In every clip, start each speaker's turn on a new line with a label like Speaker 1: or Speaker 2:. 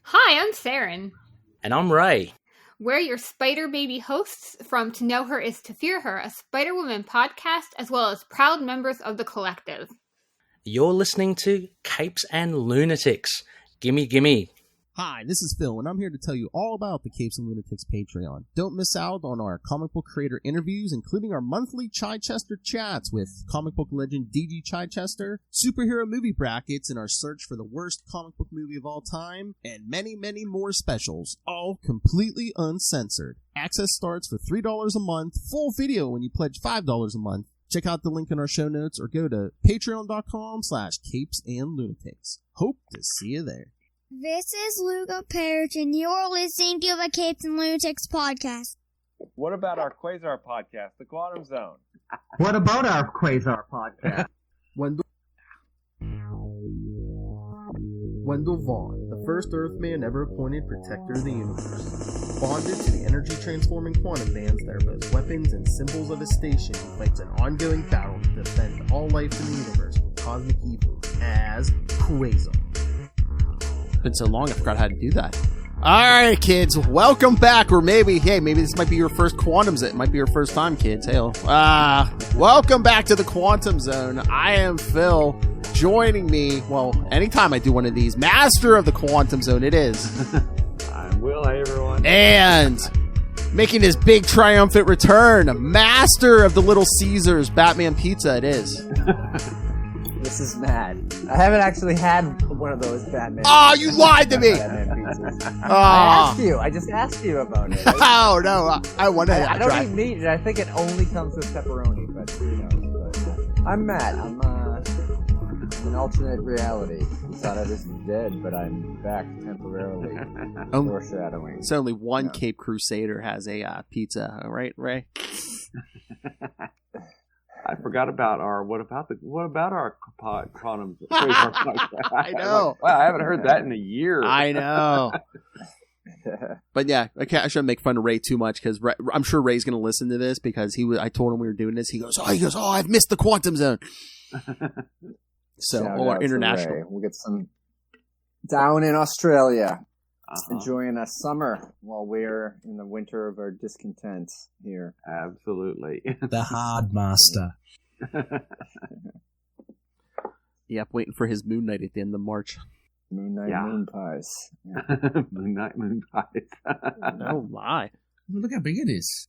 Speaker 1: Hi, I'm Saren.
Speaker 2: And I'm Ray.
Speaker 1: We're your Spider Baby hosts from To Know Her Is to Fear Her, a Spider-Woman podcast, as well as proud members of the collective.
Speaker 2: You're listening to Capes and Lunatics. Gimme, gimme.
Speaker 3: Hi, this is Phil, and I'm here to tell you all about the Capes and Lunatics Patreon. Don't miss out on our comic book creator interviews, including our monthly Chichester chats with comic book legend DG Chichester, superhero movie brackets in our search for the worst comic book movie of all time, and many, many more specials, all completely uncensored. Access starts for $3 a month, full video when you pledge $5 a month. Check out the link in our show notes or go to patreon.com/capesandlunatics. Hope to see you there.
Speaker 4: This is Luca Perich, and you're listening to the Capes and Lunatics podcast.
Speaker 5: What about our Quasar podcast, The Quantum Zone?
Speaker 6: What about our Quasar podcast?
Speaker 3: Wendell Vaughn, the first Earthman ever appointed Protector of the Universe. Bonded to the energy-transforming quantum bands that are both weapons and symbols of his station, he fights an ongoing battle to defend all life in the universe from cosmic evil as Quasar. Been so long, I forgot how to do that. Alright, kids, welcome back, or maybe this might be your first Quantum Zone. It might be your first time, kids. Hey, welcome back to the Quantum Zone. I am Phil. Joining me, well, anytime I do one of these, Master of the Quantum Zone, it is.
Speaker 5: I'm Will, hey everyone.
Speaker 3: And making his big triumphant return, Master of the Little Caesars Batman Pizza, it is.
Speaker 7: This is Matt. I haven't actually had one of those Batman.
Speaker 3: Oh, you lied to me!
Speaker 7: Batman pizzas. I asked you. I just asked you about it.
Speaker 3: Oh, no. I wanted to
Speaker 7: I don't eat meat, and I think it only comes with pepperoni, but who knows. But, I'm Matt. I'm an alternate reality. You thought I was dead, but I'm back temporarily. Foreshadowing.
Speaker 3: It's only one Cape Crusader has a pizza, right, Ray?
Speaker 5: I forgot about our what about our quantum podcast?
Speaker 3: I know.
Speaker 5: Wow, I haven't heard that in a year.
Speaker 3: I know. But yeah, I shouldn't make fun of Ray too much because I'm sure Ray's going to listen to this because I told him we were doing this. He goes, I've missed the Quantum Zone. So, all our international.
Speaker 7: We'll get some down in Australia. Enjoying a summer while we're in the winter of our discontent here.
Speaker 5: Absolutely.
Speaker 8: The hard master.
Speaker 3: Yep, waiting for his Moon Knight at the end of March.
Speaker 7: Moon Knight, moon pies. Yeah.
Speaker 5: Moon Knight, moon pies.
Speaker 3: Oh my.
Speaker 8: Look how big it is.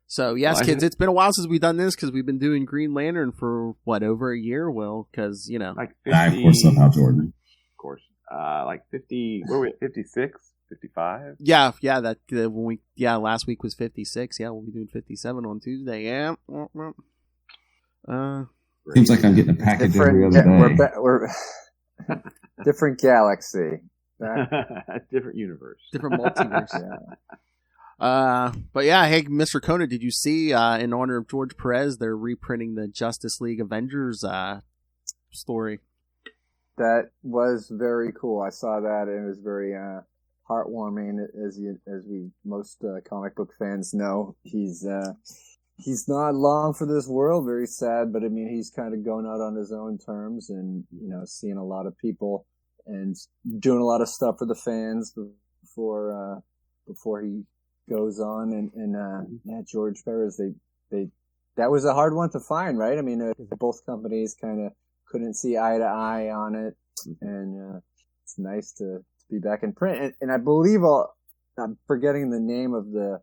Speaker 3: So, yes, kids, it's been a while since we've done this because we've been doing Green Lantern for, over a year? Well, because,
Speaker 5: Like
Speaker 9: 50, of course, somehow, Jordan.
Speaker 5: Of course. Like 50, where were we, 56, 55?
Speaker 3: Yeah, last week was 56. Yeah, we'll be doing 57 on Tuesday. Yeah.
Speaker 9: Seems like I'm getting a package every other day.
Speaker 7: We're different galaxy.
Speaker 5: Different universe.
Speaker 3: Different multiverse. But yeah, hey, Mr. Kona, did you see, in honor of George Perez, they're reprinting the Justice League Avengers story?
Speaker 7: That was very cool. I saw that, and it was very heartwarming. As we most comic book fans know, he's not long for this world. Very sad, but I mean, he's kind of going out on his own terms, and seeing a lot of people and doing a lot of stuff for the fans before he goes on. And George Perez, they that was a hard one to find, right? I mean, both companies kind of couldn't see eye to eye on it, and it's nice to be back in print. And I believe I'm forgetting the name of the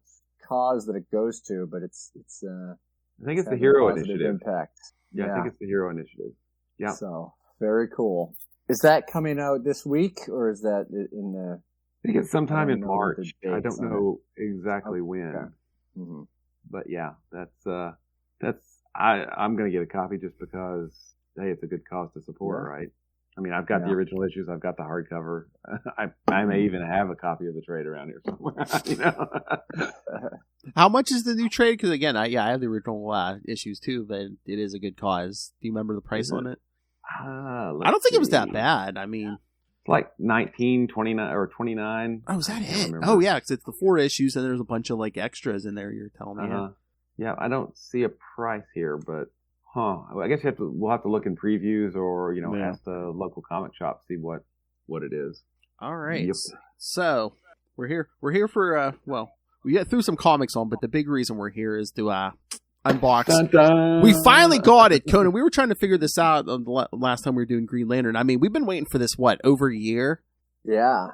Speaker 7: cause that it goes to, but it's
Speaker 5: I think it's the Hero Initiative.
Speaker 7: Impact.
Speaker 5: Yeah, I think it's the Hero Initiative. Yeah.
Speaker 7: So very cool. Is that coming out this week, or is that in the?
Speaker 5: I think it's sometime in March. I don't know exactly when.
Speaker 7: Okay. Mm-hmm.
Speaker 5: But yeah, I'm going to get a copy just because, hey, it's a good cause to support, right? I mean, I've got the original issues. I've got the hardcover. I may even have a copy of the trade around here somewhere.
Speaker 3: How much is the new trade? Because again, I have the original issues too, but it is a good cause. Do you remember the price on it? I don't think it was that bad. I mean,
Speaker 5: like 19, 29, or 29.
Speaker 3: Oh, is that it? Oh, yeah, because it's the 4 issues and there's a bunch of like extras in there. You're telling me.
Speaker 5: Yeah, I don't see a price here, but I guess we'll have to look in previews or ask the local comic shop, see what what it is.
Speaker 10: All right.
Speaker 5: Yep.
Speaker 10: So we're here. We're here for we threw some comics on, but the big reason we're here is to unbox.
Speaker 5: Dun, dun.
Speaker 10: We finally got it, Kona. We were trying to figure this out the last time we were doing Green Lantern. I mean, we've been waiting for this over a year.
Speaker 7: Yeah.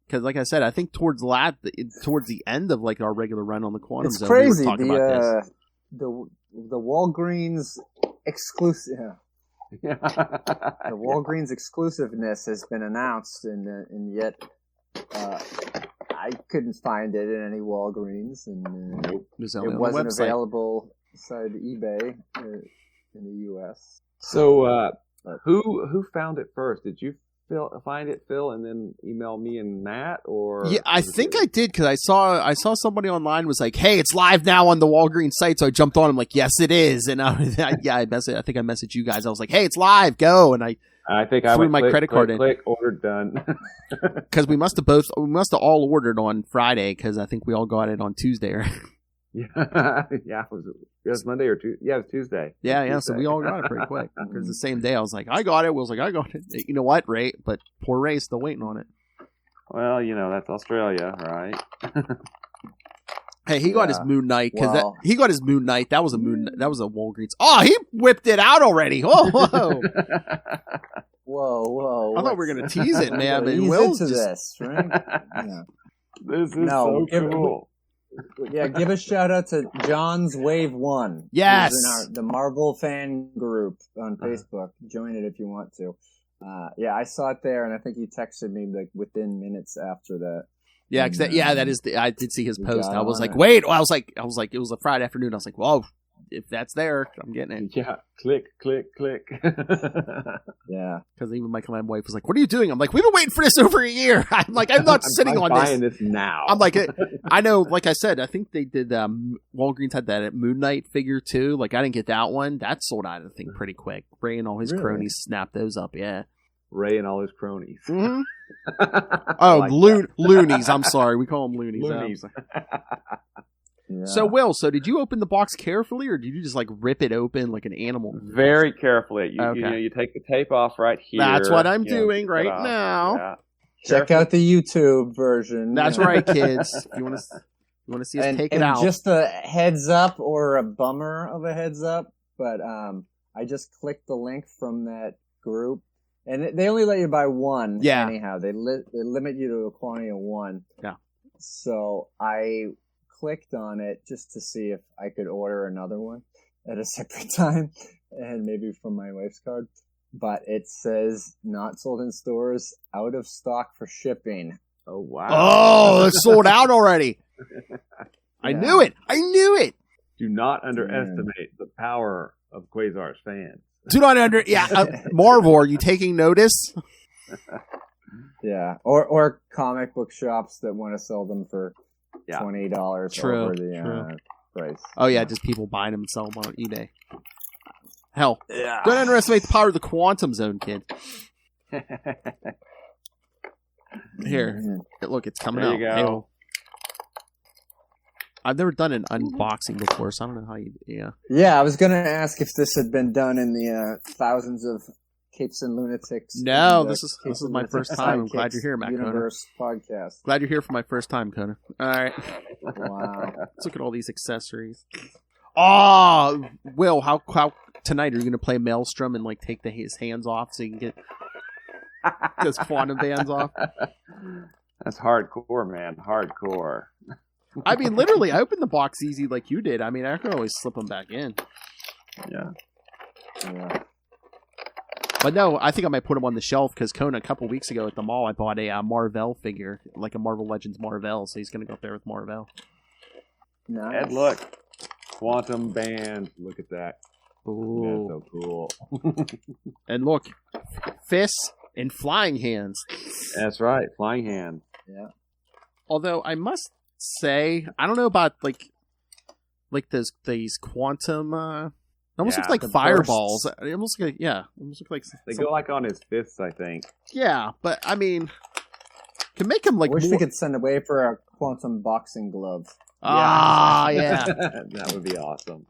Speaker 10: Because, like I said, I think towards the end of like our regular run on the Quantum
Speaker 7: It's
Speaker 10: Zone,
Speaker 7: crazy.
Speaker 10: we were talking about this.
Speaker 7: The Walgreens exclusive.
Speaker 5: Yeah.
Speaker 7: The Walgreens exclusiveness has been announced, and yet I couldn't find it in any Walgreens, and it wasn't available inside eBay in the U.S.
Speaker 5: So, who found it first? Did you find it, Phil, and then email me and Matt, or
Speaker 10: yeah, I think I did because I saw somebody online was like, "Hey, it's live now on the Walgreens site." So I jumped on. I'm like, "Yes, it is." And I think I messaged you guys. I was like, "Hey, it's live, go!" And I think I
Speaker 5: threw
Speaker 10: my credit card in.
Speaker 5: Click, order done.
Speaker 10: Because we must have all ordered on Friday because I think we all got it on Tuesday.
Speaker 5: Yeah, it was Monday or Tuesday. Yeah, it was Tuesday.
Speaker 10: Yeah. So we all got it pretty quick. Because the same day I was like, I got it. Will's like, I got it. You know what, Ray? But poor Ray's still waiting on it.
Speaker 5: Well, that's Australia, right?
Speaker 10: Hey, he got his Moon Knight because he got his Moon Knight. That was a Walgreens. Oh, he whipped it out already. Whoa.
Speaker 7: Whoa!
Speaker 10: I thought we were gonna tease it, man. But
Speaker 7: Will's into this, right? Yeah.
Speaker 5: This is so cool.
Speaker 7: Yeah, give a shout out to John's Wave 1.
Speaker 10: Yes,
Speaker 7: in the Marvel fan group on Facebook. Join it if you want to. Yeah, I saw it there, and I think he texted me like within minutes after that.
Speaker 10: Yeah, because that is I did see his post. I was like, wait. I was like, it was a Friday afternoon. I was like, well, if that's there, I'm getting it.
Speaker 5: Yeah, click.
Speaker 7: Yeah,
Speaker 10: because even my wife was like, "What are you doing?" I'm like, "We've been waiting for this over a year." I'm like, "I'm not sitting on
Speaker 5: buying this now."
Speaker 10: I'm like, I know. Like I said, I think they did. Walgreens had that Moon Knight figure too. Like I didn't get that one. That sold out, I think, pretty quick. Ray and all his cronies snapped those up. Yeah,
Speaker 5: Ray and all his cronies.
Speaker 10: Mm-hmm. Oh, like loonies. I'm sorry, we call them loonies.
Speaker 5: Loonies.
Speaker 10: Yeah. So, Will, did you open the box carefully, or did you just like rip it open like an animal?
Speaker 5: Very carefully. You take the tape off right here.
Speaker 10: That's what I'm doing right now.
Speaker 5: Yeah.
Speaker 7: Check out the YouTube version.
Speaker 10: That's right, kids. If you want to see us take it out.
Speaker 7: Just a heads up or a bummer of a heads up, but I just clicked the link from that group, and they only let you buy one.
Speaker 10: Yeah.
Speaker 7: Anyhow, they limit you to a quantity of one.
Speaker 10: Yeah.
Speaker 7: So I clicked on it just to see if I could order another one at a separate time, and maybe from my wife's card. But it says not sold in stores, out of stock for shipping.
Speaker 5: Oh wow!
Speaker 10: Oh, it's sold out already. I knew it.
Speaker 5: Do not underestimate the power of Quasar's fans.
Speaker 10: Do not Marvel, are you taking notice?
Speaker 7: Yeah, or comic book shops that want to sell them for $20 over the price.
Speaker 10: Oh yeah, just people buying them and selling them on eBay. Hell, don't underestimate the power of the Quantum Zone, kid. Here, look, it's coming out.
Speaker 5: There you go.
Speaker 10: I've never done an unboxing before, so I don't know how you. Yeah.
Speaker 7: Yeah, I was gonna ask if this had been done in the thousands of Capes and Lunatics.
Speaker 10: No,
Speaker 7: and,
Speaker 10: this is my first time. I'm glad you're here, Matt.
Speaker 7: Universe podcast.
Speaker 10: Glad you're here for my first time, Kona. All right.
Speaker 7: Wow.
Speaker 10: Let's look at all these accessories. Oh, Will, how tonight are you going to play Maelstrom and like take his hands off so you can get those quantum bands off?
Speaker 5: That's hardcore, man. Hardcore.
Speaker 10: I mean, literally, I opened the box easy like you did. I mean, I could always slip them back in.
Speaker 5: Yeah.
Speaker 10: But no, I think I might put them on the shelf because Kona, a couple weeks ago at the mall, I bought a Marvel figure, like a Marvel Legends Marvel, so he's going to go up there with Marvel.
Speaker 7: Nice.
Speaker 5: And look, quantum band. Look at that.
Speaker 10: Ooh.
Speaker 5: That's so cool.
Speaker 10: And look, fists and flying hands.
Speaker 5: That's right, flying hands.
Speaker 7: Yeah.
Speaker 10: Although I must say, I don't know about like these quantum. Almost look like fireballs. It almost look like
Speaker 5: they go like on his fists, I think.
Speaker 10: Yeah, but I mean, can make him like.
Speaker 7: I wish we could send away for a quantum boxing glove.
Speaker 10: Yeah.
Speaker 5: That would be awesome.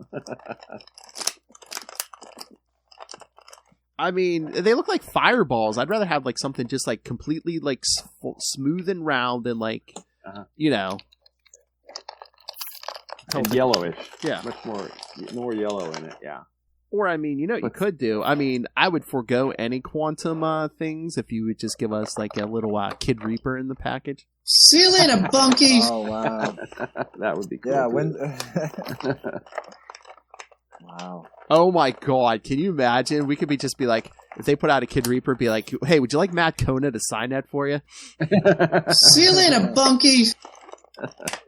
Speaker 10: I mean, they look like fireballs. I'd rather have like something just like completely like smooth and round than like, you know.
Speaker 5: And yellowish.
Speaker 10: Yeah.
Speaker 5: Much more yellow in it, yeah.
Speaker 10: Or, I mean, you know what you could do? I mean, I would forego any quantum things if you would just give us like a little Kid Reaper in the package.
Speaker 8: See you later, bunkies!
Speaker 7: Oh, wow.
Speaker 5: That would be cool.
Speaker 7: Yeah, when... Wow.
Speaker 10: Oh my god, can you imagine? We could just be like, if they put out a Kid Reaper, be like, hey, would you like Matt Kona to sign that for you?
Speaker 8: See you later, bunkies!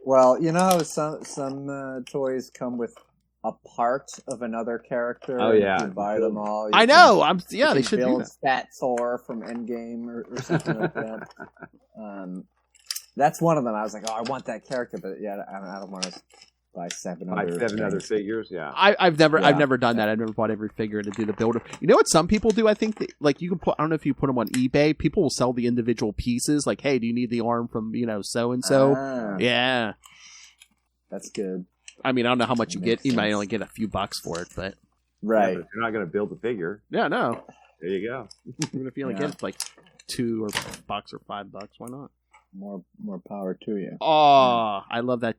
Speaker 7: Well, you know how some toys come with a part of another character?
Speaker 5: Oh, yeah.
Speaker 7: You buy them all.
Speaker 10: I know! They should
Speaker 7: build
Speaker 10: do that.
Speaker 7: Fat Thor from Endgame or something like that. That's one of them. I was like, oh, I want that character, but yeah, I don't want to buy seven other
Speaker 5: figures. Yeah,
Speaker 10: I've never done that. I've never bought every figure to do the builder. You know what some people do? I think like you can put. I don't know if you put them on eBay. People will sell the individual pieces. Like, hey, do you need the arm from so and so? Yeah,
Speaker 7: that's good.
Speaker 10: I mean, I don't know how much you get. You might only get a few bucks for it, but
Speaker 7: right.
Speaker 5: Yeah, but if you're not going to build the figure.
Speaker 10: Yeah, no.
Speaker 5: There you go.
Speaker 10: Even if you only get like $2 or $5, why not?
Speaker 7: More power to you.
Speaker 10: Oh, I love that.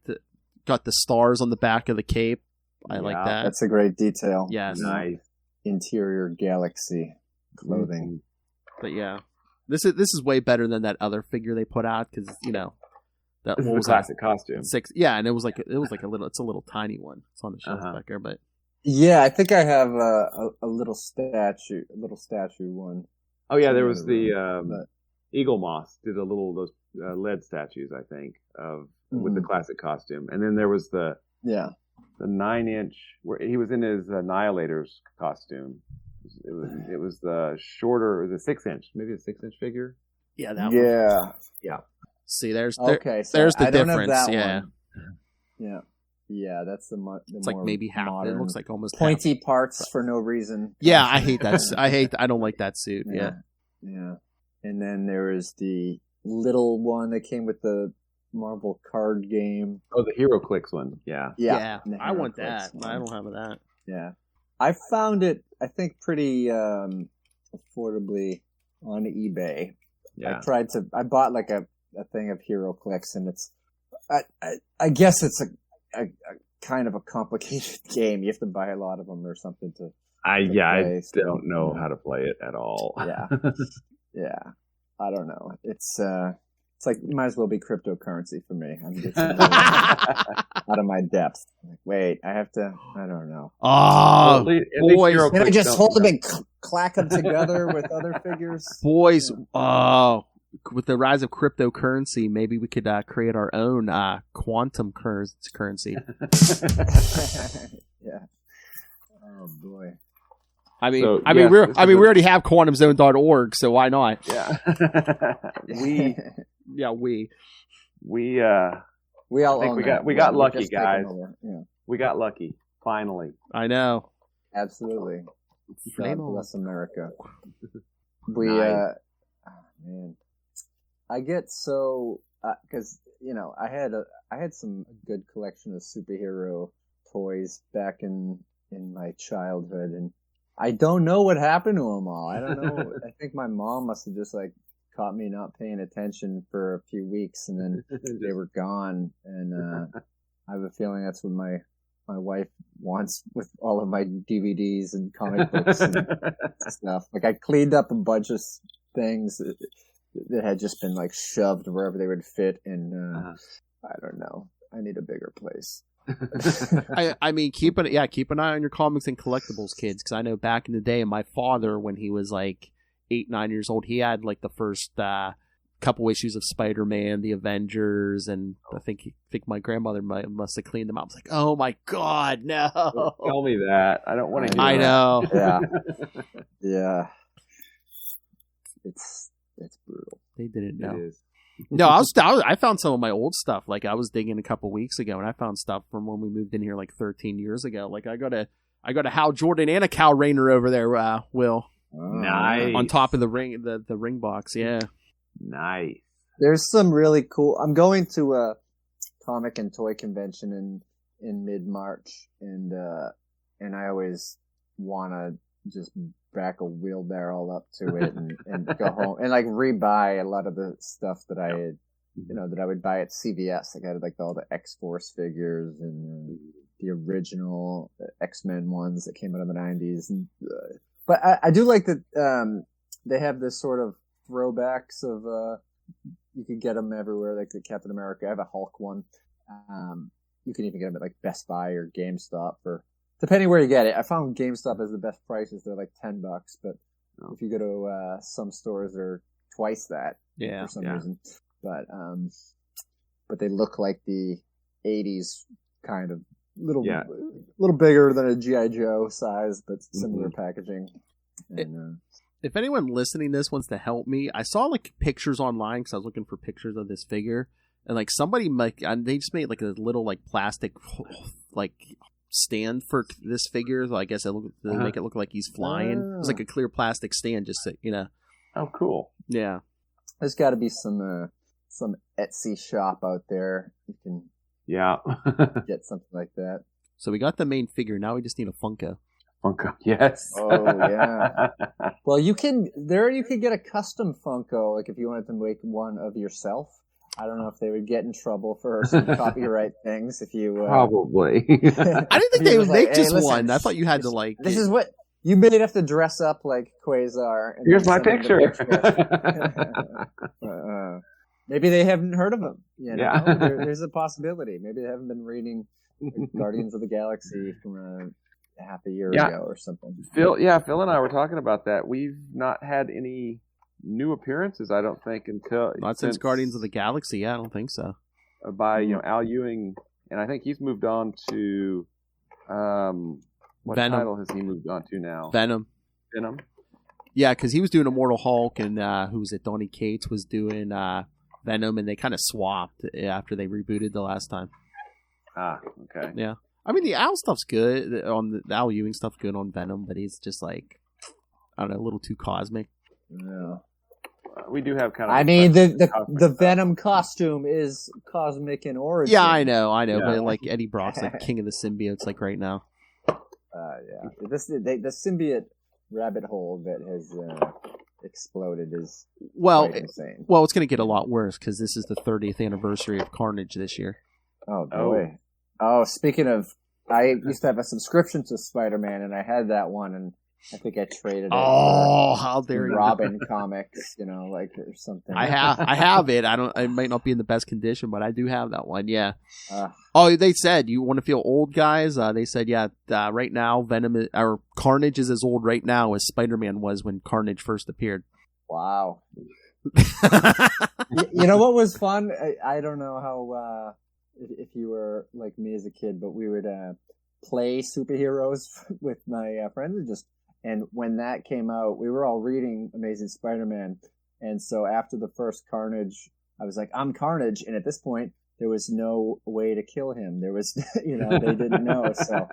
Speaker 10: Got the stars on the back of the cape. I like that.
Speaker 7: That's a great detail.
Speaker 10: Yes.
Speaker 5: Nice.
Speaker 7: Interior galaxy clothing.
Speaker 10: But yeah, this is way better than that other figure they put out because that
Speaker 5: this is a classic costume.
Speaker 10: 6. Yeah, and it was like a little tiny one. It's on the shelf back there, but
Speaker 7: yeah, I think I have a little statue one.
Speaker 5: Oh yeah, there was the Eagle Moss did those lead statues, I think, with the classic costume, and then there was the 9-inch where he was in his Annihilator's costume. It was the shorter. It was a 6-inch, maybe a 6-inch figure.
Speaker 10: Yeah, that one.
Speaker 7: Yeah.
Speaker 10: See, there's
Speaker 7: the
Speaker 10: difference. Yeah.
Speaker 7: One. Yeah, that's the
Speaker 10: it's like maybe half.
Speaker 7: Modern,
Speaker 10: it looks like almost
Speaker 7: pointy
Speaker 10: half.
Speaker 7: parts for no reason.
Speaker 10: Yeah, I hate that. I don't like that suit. Yeah.
Speaker 7: And then there is the little one that came with the Marvel card game.
Speaker 5: Oh, the Hero Clicks one. Yeah.
Speaker 10: I want that. I don't have that.
Speaker 7: Yeah. I found it, I think, pretty affordably on eBay.
Speaker 5: Yeah.
Speaker 7: I bought like a thing of Hero Clicks, and it's, I guess it's a kind of a complicated game. You have to buy a lot of them or something to.
Speaker 5: I don't know how to play it at all.
Speaker 7: Yeah. I don't know. It's like it might as well be cryptocurrency for me. I'm just out of my depth. Like, wait, I have to. I don't know.
Speaker 10: Oh, boys!
Speaker 7: Can I just hold them and clack them together with other figures?
Speaker 10: Boys, with the rise of cryptocurrency, maybe we could create our own quantum currency.
Speaker 7: Yeah. Oh boy.
Speaker 10: We already have quantumzone.org, so why not?
Speaker 5: Yeah. We
Speaker 7: all
Speaker 5: think
Speaker 7: own
Speaker 5: we got lucky, guys.
Speaker 7: Yeah.
Speaker 5: We got lucky finally.
Speaker 10: I know.
Speaker 7: Absolutely. God bless America.
Speaker 5: Nice.
Speaker 7: Man, I get so because I had some good collection of superhero toys back in my childhood, and I don't know what happened to them all. I don't know. I think my mom must have just like caught me not paying attention for a few weeks, and then they were gone. And I have a feeling that's what my wife wants with all of my DVDs and comic books and stuff. Like I cleaned up a bunch of things that had just been like shoved wherever they would fit, and I don't know. I need a bigger place.
Speaker 10: I mean, keep an eye on your comics and collectibles, kids, because I know back in the day, my father, when he was like 8-9 years old, he had like the first couple issues of Spider-Man, the Avengers, and I think my grandmother must have cleaned them out. I was like, oh my god, no!
Speaker 5: Don't tell me that. I don't want to.
Speaker 10: I know.
Speaker 7: Yeah. It's brutal.
Speaker 10: They didn't know.
Speaker 5: It is.
Speaker 10: No, I found some of my old stuff. Like I was digging a couple weeks ago, and I found stuff from when we moved in here like 13 years ago. Like I got a Hal Jordan and a Cal Rayner over there. Will.
Speaker 5: Nice.
Speaker 10: On top of the ring box. Yeah.
Speaker 5: Nice.
Speaker 7: There's some really cool. I'm going to a comic and toy convention in mid-March, and I always want to just back a wheelbarrow up to it and go home and like rebuy a lot of the stuff that I had, that I would buy at CVS. Like I had like all the X-Force figures and the original X-Men ones that came out in the 90s. And, but I do like that they have this sort of throwbacks of you can get them everywhere, like the Captain America. I have a Hulk one. You can even get them at like Best Buy or GameStop for depending where you get it. I found GameStop has the best prices. They're like $10, but if you go to some stores, they're twice that for some reason. But they look like the 80s kind of little bigger than a G.I. Joe size, but similar packaging. And,
Speaker 10: if anyone listening to this wants to help me, I saw like pictures online because I was looking for pictures of this figure, and like somebody they just made like a little like plastic like stand for this figure. So I guess they make it look like he's flying. It's like a clear plastic stand, just
Speaker 5: Oh, cool.
Speaker 10: Yeah.
Speaker 7: There's got to be some Etsy shop out there. You can get something like that.
Speaker 10: So we got the main figure. Now we just need a Funko.
Speaker 5: Funko, yes.
Speaker 7: Oh yeah. Well, you could get a custom Funko, like if you wanted to make one of yourself. I don't know if they would get in trouble for some copyright things if you
Speaker 5: probably.
Speaker 10: I didn't think they would make just one. I thought you had to like.
Speaker 7: This is what you may have to dress up like Quasar.
Speaker 5: Here's my picture.
Speaker 7: Maybe they haven't heard of him. There's a possibility. Maybe they haven't been reading Guardians of the Galaxy from half a year ago or something.
Speaker 5: Phil and I were talking about that. We've not had any new appearances, I don't think,
Speaker 10: since Guardians of the Galaxy. Yeah, I don't think so.
Speaker 5: By Al Ewing, and I think he's moved on to what
Speaker 10: Venom.
Speaker 5: title has he moved on to now?
Speaker 10: Venom. Yeah, because he was doing Immortal Hulk, and who was it? Donny Cates was doing Venom, and they kind of swapped after they rebooted the last time.
Speaker 5: Ah, okay.
Speaker 10: Yeah. I mean, the Al stuff's good. The Al Ewing stuff's good on Venom, but he's just like, I don't know, a little too cosmic.
Speaker 7: Yeah.
Speaker 5: We do have kind of.
Speaker 7: I mean, the Venom costume is cosmic in origin.
Speaker 10: Yeah, I know. But like Eddie Brock's like king of the symbiotes, like right now.
Speaker 7: Yeah. The symbiote rabbit hole that has exploded is quite insane.
Speaker 10: Well, it's going to get a lot worse because this is the 30th anniversary of Carnage this year.
Speaker 7: Oh boy. Oh, speaking of, I used to have a subscription to Spider-Man, and I had that one, and I think I traded it.
Speaker 10: Oh, how dare you!
Speaker 7: Robin comics, or something.
Speaker 10: I have it. It might not be in the best condition, but I do have that one. Yeah.
Speaker 7: Oh,
Speaker 10: they said you want to feel old, guys. They said, right now Venom or Carnage is as old right now as Spider-Man was when Carnage first appeared.
Speaker 7: Wow. You know what was fun? I don't know how. If you were like me as a kid, but we would play superheroes with my friends, and when that came out, we were all reading Amazing Spider-Man, and so after the first Carnage, I was like, I'm Carnage, and at this point, there was no way to kill him. There was, they didn't know, so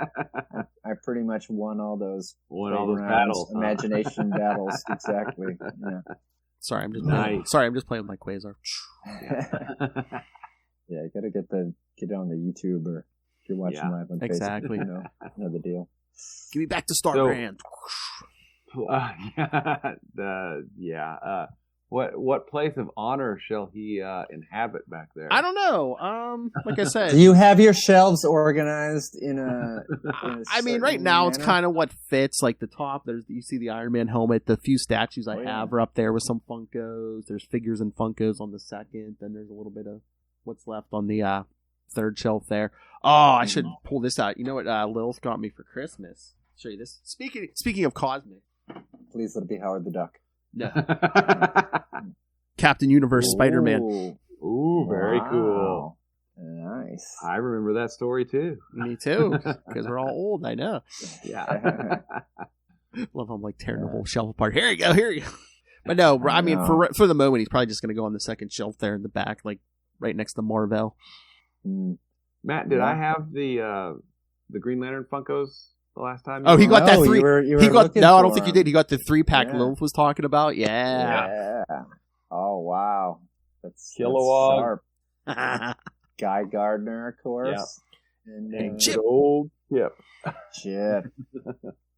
Speaker 7: I pretty much won all those
Speaker 5: battles,
Speaker 7: imagination battles, exactly. Yeah.
Speaker 10: Sorry, I'm just playing with my Quasar.
Speaker 7: Yeah, you gotta get it on the YouTube, or if you're watching live on
Speaker 10: exactly.
Speaker 7: Facebook, know the deal.
Speaker 10: Give me back to Starbrand.
Speaker 5: What place of honor shall he inhabit back there?
Speaker 10: I don't know. Like I said,
Speaker 7: do you have your shelves organized in a
Speaker 10: I mean, right now it's kind of what fits. Like the top, you see the Iron Man helmet. The few statues I have are up there with some Funkos. There's figures and Funkos on the second. Then there's a little bit of what's left on the third shelf there. Oh, I should pull this out. You know what Lilith got me for Christmas? I'll show you this. Speaking of cosmic.
Speaker 7: Please let it be Howard the Duck.
Speaker 10: No. Captain Universe Spider-Man.
Speaker 5: Ooh, very cool.
Speaker 7: Nice.
Speaker 5: I remember that story too.
Speaker 10: Me too, because we're all old, I know.
Speaker 5: Yeah.
Speaker 10: Love him like tearing the whole shelf apart. Here you go. But no, I mean, for the moment, he's probably just going to go on the second shelf there in the back, like right next to Marvel.
Speaker 5: Matt, did I have the Green Lantern Funkos the last time?
Speaker 10: He got that 3. I don't think
Speaker 7: you
Speaker 10: you did. He got the 3-pack Lilith was talking about. Yeah.
Speaker 7: Oh wow, that's
Speaker 5: Kilowog.
Speaker 7: Guy Gardner, of course.
Speaker 5: Yeah.
Speaker 7: And
Speaker 10: Chip.
Speaker 5: Old Chip.
Speaker 7: Chip.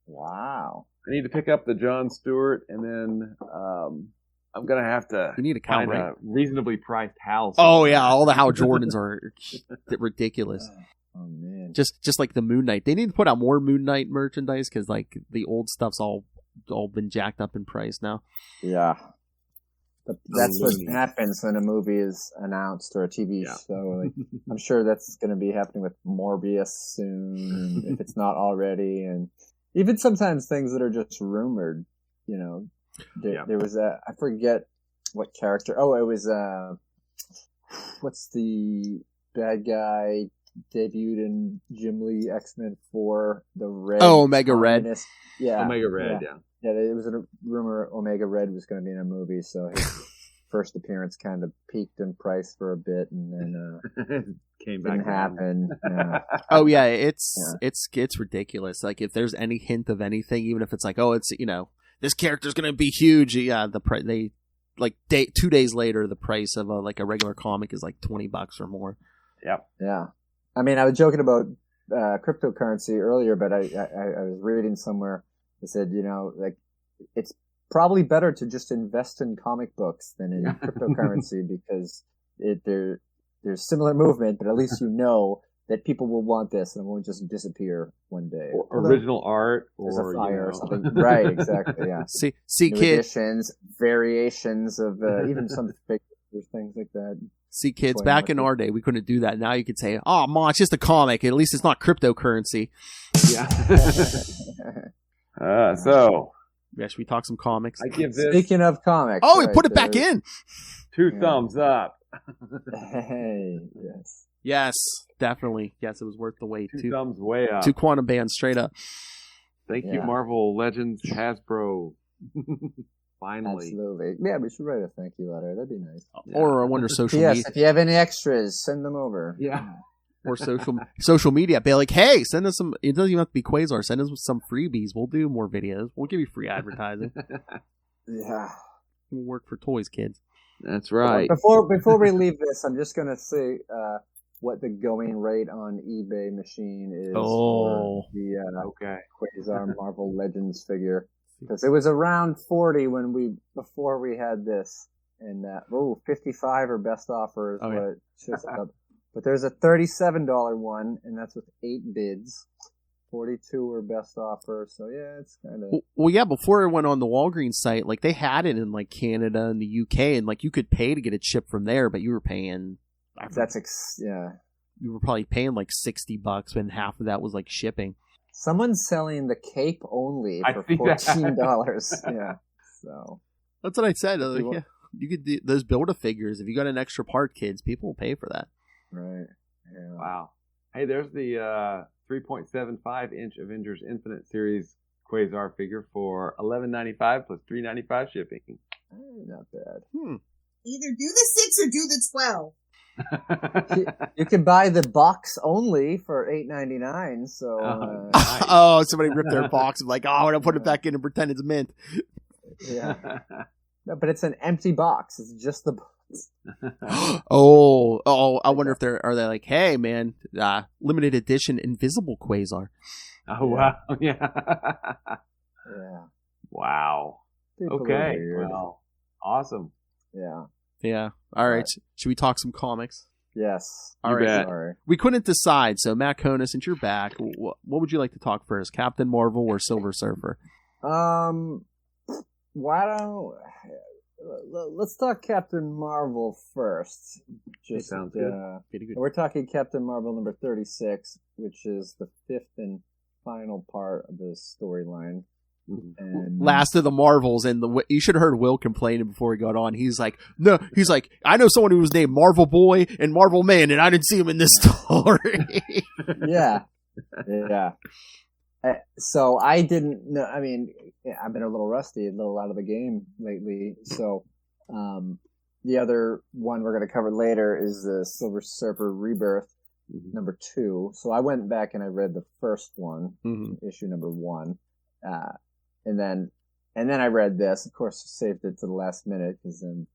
Speaker 7: Wow.
Speaker 5: I need to pick up the Jon Stewart, and then I'm gonna have to find a reasonably priced Hal.
Speaker 10: Oh yeah, all the Hal Jordans are ridiculous.
Speaker 7: Oh man,
Speaker 10: just like the Moon Knight. They need to put out more Moon Knight merchandise because like the old stuff's all been jacked up in price now.
Speaker 7: Yeah, but that's what happens when a movie is announced or a TV show. Like, I'm sure that's going to be happening with Morbius soon, if it's not already, and even sometimes things that are just rumored. You know, there was I forget what character. Oh, it was what's the bad guy debuted in Jim Lee X-Men 4, the Red.
Speaker 10: Oh, Omega Red.
Speaker 7: Yeah,
Speaker 5: Omega Red. Yeah.
Speaker 7: Yeah, it was a rumor Omega Red was going to be in a movie, so his first appearance kind of peaked in price for a bit, and then
Speaker 5: came back.
Speaker 7: Didn't happen. Yeah.
Speaker 10: Oh yeah, it's ridiculous. Like if there's any hint of anything, even if it's like, oh, it's this character's going to be huge. Yeah, they like 2 days later, the price of a regular comic is like $20 or more.
Speaker 5: Yep.
Speaker 7: Yeah. I mean, I was joking about cryptocurrency earlier, but I was reading somewhere. They said, like it's probably better to just invest in comic books than in cryptocurrency because there's similar movement, but at least that people will want this and it won't just disappear one day.
Speaker 5: Or original art, or
Speaker 7: a fire or something. Right, exactly. Yeah.
Speaker 10: See,
Speaker 7: new
Speaker 10: kids,
Speaker 7: editions, variations of even some figures, things like that.
Speaker 10: See, kids, back in our day, we couldn't do that. Now you could say, "Oh, Ma, it's just a comic. At least it's not cryptocurrency."
Speaker 5: Yeah. So,
Speaker 10: yeah, should we talk some comics?
Speaker 5: I give this.
Speaker 7: Speaking of comics,
Speaker 10: oh, we put it back in.
Speaker 5: 2 thumbs up.
Speaker 7: Hey, yes.
Speaker 10: Yes, definitely. Yes, it was worth the wait.
Speaker 5: 2 thumbs way up.
Speaker 10: 2 quantum bands straight up.
Speaker 5: Thank you, Marvel Legends Hasbro. Finally.
Speaker 7: Absolutely. Yeah, we should write a thank you letter. That'd be nice.
Speaker 10: Or I wonder social
Speaker 7: media.
Speaker 10: media.
Speaker 7: Yes, if you have any extras, send them over.
Speaker 5: Yeah.
Speaker 10: Or social media. Be like, hey, send us some. It doesn't even have to be Quasar. Send us some freebies. We'll do more videos. We'll give you free advertising.
Speaker 7: Yeah.
Speaker 10: We'll work for toys, kids.
Speaker 5: That's right.
Speaker 7: Before we leave this, I'm just gonna say what the going rate on eBay machine is for the Quasar Marvel Legends figure, because it was around 40 before we had this, and 55 or best offer is what it shows up. But there's a $37 one, and that's with 8 bids. 42 or best offer, so yeah, it's kind of...
Speaker 10: Well, yeah, before it went on the Walgreens site, like, they had it in, like, Canada and the UK, and, like, you could pay to get it shipped from there, but you were paying... You were probably paying, like, $60, and half of that was, like, shipping.
Speaker 7: Someone's selling the cape only for $14. Yeah, so...
Speaker 10: That's what I said. Yeah, you could do those Build-A-Figures. If you got an extra part, kids, people will pay for that.
Speaker 7: Right. Yeah.
Speaker 5: Wow. Hey, there's the 3.75-inch Avengers Infinite Series Quasar figure for $11.95 plus $3.95 shipping.
Speaker 7: Not bad.
Speaker 11: Either do the 6 or do the 12.
Speaker 7: You can buy the box only for $8.99. So.
Speaker 10: Nice. Somebody ripped their box and like, I'm gonna put it back in and pretend it's mint.
Speaker 7: Yeah. No, but it's an empty box. It's just the box.
Speaker 10: I wonder if they're like, hey man, limited edition invisible Quasar.
Speaker 5: Oh wow. Yeah.
Speaker 7: Yeah.
Speaker 5: Wow. Okay. Well, awesome.
Speaker 7: Yeah.
Speaker 10: All right. Should we talk some comics?
Speaker 7: Yes.
Speaker 10: All right. Sorry. We couldn't decide, so Matt Kona, since you're back, what would you like to talk first, Captain Marvel or Silver Surfer?
Speaker 7: Let's talk Captain Marvel first.
Speaker 5: Just sounds good.
Speaker 7: We're talking Captain Marvel number 36, which is the 5th and final part of the storyline. And
Speaker 10: last of the Marvels, and you should have heard Will complaining before he got on. He's like, I know someone who was named Marvel Boy and Marvel Man, and I didn't see him in this story.
Speaker 7: Yeah. So I didn't know. I mean, I've been a little rusty, a little out of the game lately. So the other one we're going to cover later is the Silver Surfer Rebirth number 2. So I went back and I read the first one, issue number 1, and then I read this. Of course, saved it to the last minute because then